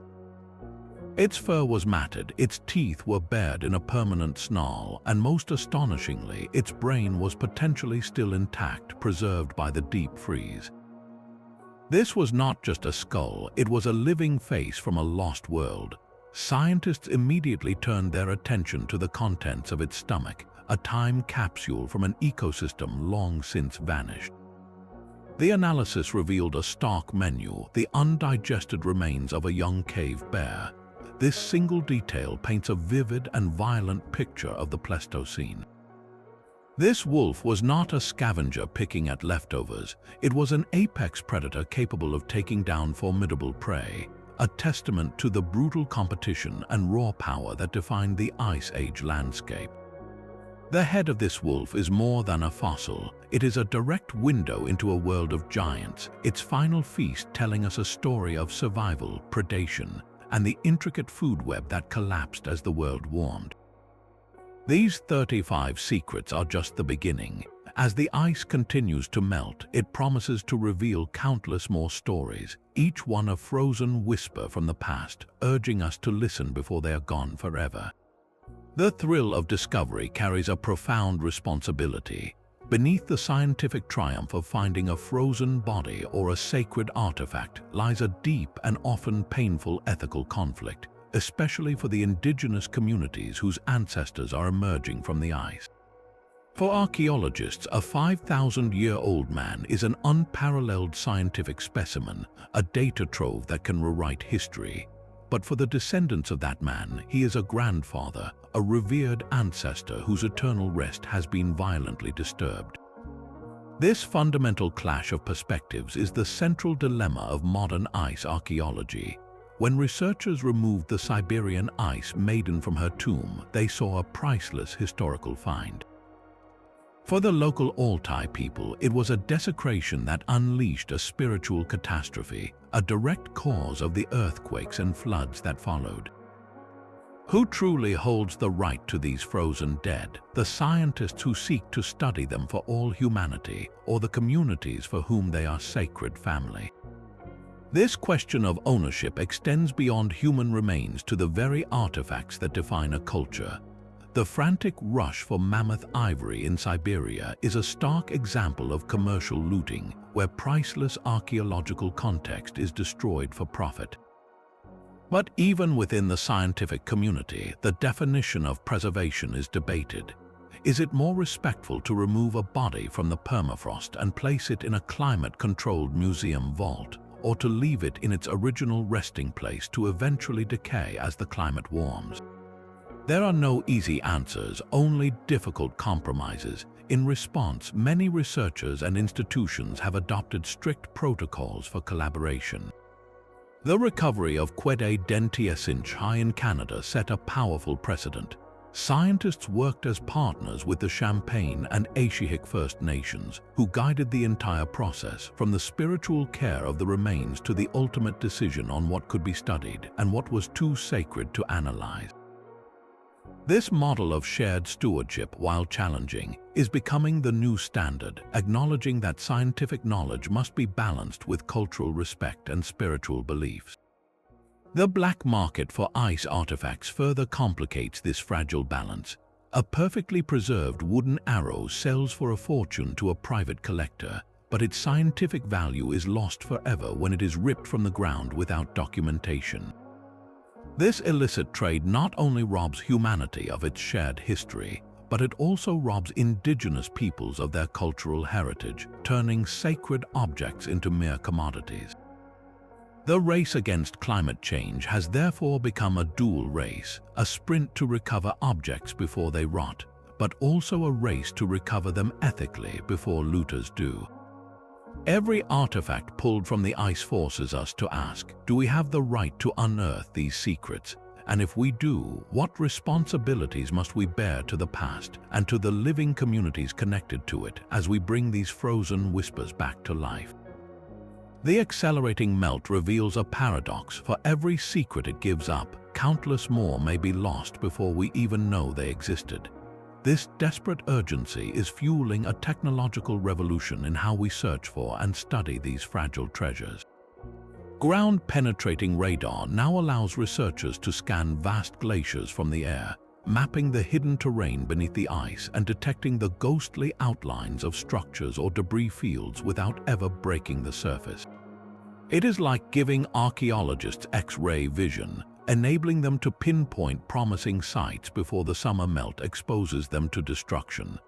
Its fur was matted, its teeth were bared in a permanent snarl, and most astonishingly, its brain was potentially still intact, preserved by the deep freeze. This was not just a skull, it was a living face from a lost world. Scientists immediately turned their attention to the contents of its stomach, a time capsule from an ecosystem long since vanished. The analysis revealed a stark menu, the undigested remains of a young cave bear. This single detail paints a vivid and violent picture of the Pleistocene. This wolf was not a scavenger picking at leftovers. It was an apex predator capable of taking down formidable prey, a testament to the brutal competition and raw power that defined the Ice Age landscape. The head of this wolf is more than a fossil. It is a direct window into a world of giants, its final feast telling us a story of survival, predation, and the intricate food web that collapsed as the world warmed. These 35 secrets are just the beginning. As the ice continues to melt, it promises to reveal countless more stories, each one a frozen whisper from the past, urging us to listen before they are gone forever. The thrill of discovery carries a profound responsibility. Beneath the scientific triumph of finding a frozen body or a sacred artifact lies a deep and often painful ethical conflict, especially for the indigenous communities whose ancestors are emerging from the ice. For archaeologists, a 5,000-year-old man is an unparalleled scientific specimen, a data trove that can rewrite history. But for the descendants of that man, he is a grandfather, a revered ancestor whose eternal rest has been violently disturbed. This fundamental clash of perspectives is the central dilemma of modern ice archaeology. When researchers removed the Siberian ice maiden from her tomb, they saw a priceless historical find. For the local Altai people, it was a desecration that unleashed a spiritual catastrophe, a direct cause of the earthquakes and floods that followed. Who truly holds the right to these frozen dead? The scientists who seek to study them for all humanity, or the communities for whom they are sacred family? This question of ownership extends beyond human remains to the very artifacts that define a culture. The frantic rush for mammoth ivory in Siberia is a stark example of commercial looting, where priceless archaeological context is destroyed for profit. But even within the scientific community, the definition of preservation is debated. Is it more respectful to remove a body from the permafrost and place it in a climate-controlled museum vault, or to leave it in its original resting place to eventually decay as the climate warms? There are no easy answers, only difficult compromises. In response, many researchers and institutions have adopted strict protocols for collaboration. The recovery of Quede Dentiasinch High in Canada set a powerful precedent. Scientists worked as partners with the Champagne and Aishihik First Nations, who guided the entire process, from the spiritual care of the remains to the ultimate decision on what could be studied and what was too sacred to analyze. This model of shared stewardship, while challenging, is becoming the new standard, acknowledging that scientific knowledge must be balanced with cultural respect and spiritual beliefs. The black market for ice artifacts further complicates this fragile balance. A perfectly preserved wooden arrow sells for a fortune to a private collector, but its scientific value is lost forever when it is ripped from the ground without documentation. This illicit trade not only robs humanity of its shared history, but it also robs indigenous peoples of their cultural heritage, turning sacred objects into mere commodities. The race against climate change has therefore become a dual race, a sprint to recover objects before they rot, but also a race to recover them ethically before looters do. Every artifact pulled from the ice forces us to ask, do we have the right to unearth these secrets? And if we do, what responsibilities must we bear to the past and to the living communities connected to it as we bring these frozen whispers back to life? The accelerating melt reveals a paradox. For every secret it gives up, countless more may be lost before we even know they existed. This desperate urgency is fueling a technological revolution in how we search for and study these fragile treasures. Ground-penetrating radar now allows researchers to scan vast glaciers from the air, mapping the hidden terrain beneath the ice and detecting the ghostly outlines of structures or debris fields without ever breaking the surface. It is like giving archaeologists X-ray vision, enabling them to pinpoint promising sites before the summer melt exposes them to destruction.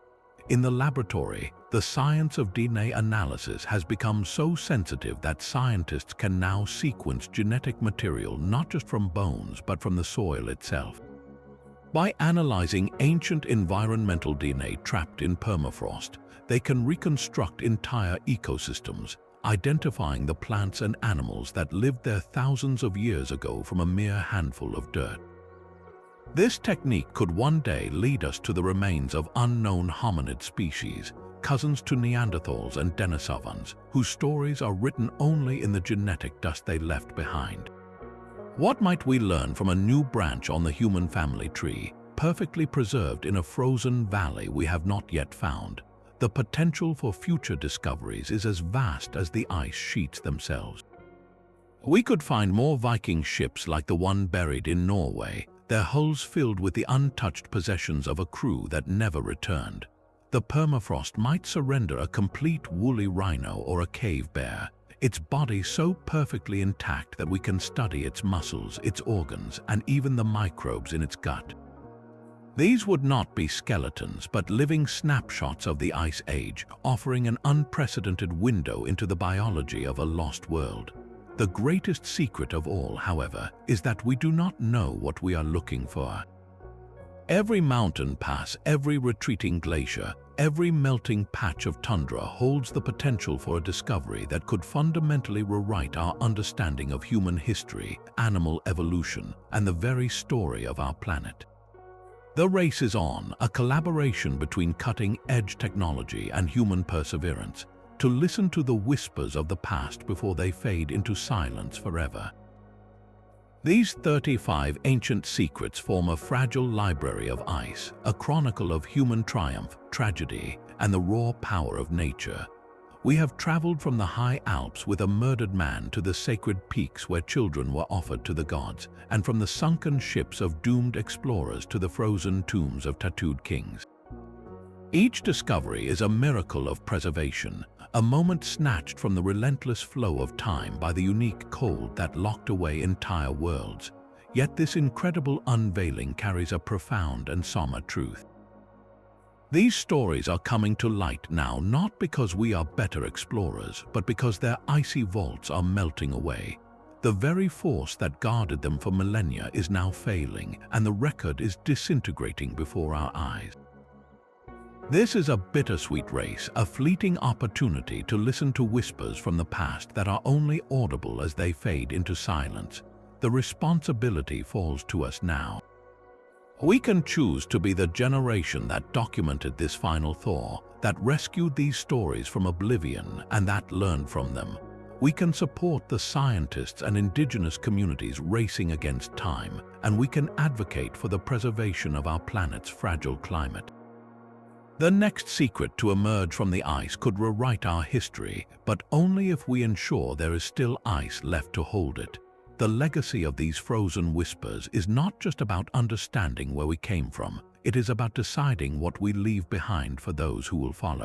In the laboratory, the science of DNA analysis has become so sensitive that scientists can now sequence genetic material not just from bones but from the soil itself. By analyzing ancient environmental DNA trapped in permafrost, they can reconstruct entire ecosystems, identifying the plants and animals that lived there thousands of years ago from a mere handful of dirt. This technique could one day lead us to the remains of unknown hominid species, cousins to Neanderthals and Denisovans, whose stories are written only in the genetic dust they left behind. What might we learn from a new branch on the human family tree, perfectly preserved in a frozen valley we have not yet found? The potential for future discoveries is as vast as the ice sheets themselves. We could find more Viking ships like the one buried in Norway, their hulls filled with the untouched possessions of a crew that never returned. The permafrost might surrender a complete woolly rhino or a cave bear, its body so perfectly intact that we can study its muscles, its organs, and even the microbes in its gut. These would not be skeletons, but living snapshots of the Ice Age, offering an unprecedented window into the biology of a lost world. The greatest secret of all, however, is that we do not know what we are looking for. Every mountain pass, every retreating glacier, every melting patch of tundra holds the potential for a discovery that could fundamentally rewrite our understanding of human history, animal evolution, and the very story of our planet. The race is on, a collaboration between cutting-edge technology and human perseverance, to listen to the whispers of the past before they fade into silence forever. These 35 ancient secrets form a fragile library of ice, a chronicle of human triumph, tragedy, and the raw power of nature. We have traveled from the high Alps with a murdered man to the sacred peaks where children were offered to the gods, and from the sunken ships of doomed explorers to the frozen tombs of tattooed kings. Each discovery is a miracle of preservation, a moment snatched from the relentless flow of time by the unique cold that locked away entire worlds. Yet this incredible unveiling carries a profound and somber truth. These stories are coming to light now not because we are better explorers, but because their icy vaults are melting away. The very force that guarded them for millennia is now failing, and the record is disintegrating before our eyes. This is a bittersweet race, a fleeting opportunity to listen to whispers from the past that are only audible as they fade into silence. The responsibility falls to us now. We can choose to be the generation that documented this final thaw, that rescued these stories from oblivion, and that learned from them. We can support the scientists and indigenous communities racing against time, and we can advocate for the preservation of our planet's fragile climate. The next secret to emerge from the ice could rewrite our history, but only if we ensure there is still ice left to hold it. The legacy of these frozen whispers is not just about understanding where we came from, it is about deciding what we leave behind for those who will follow.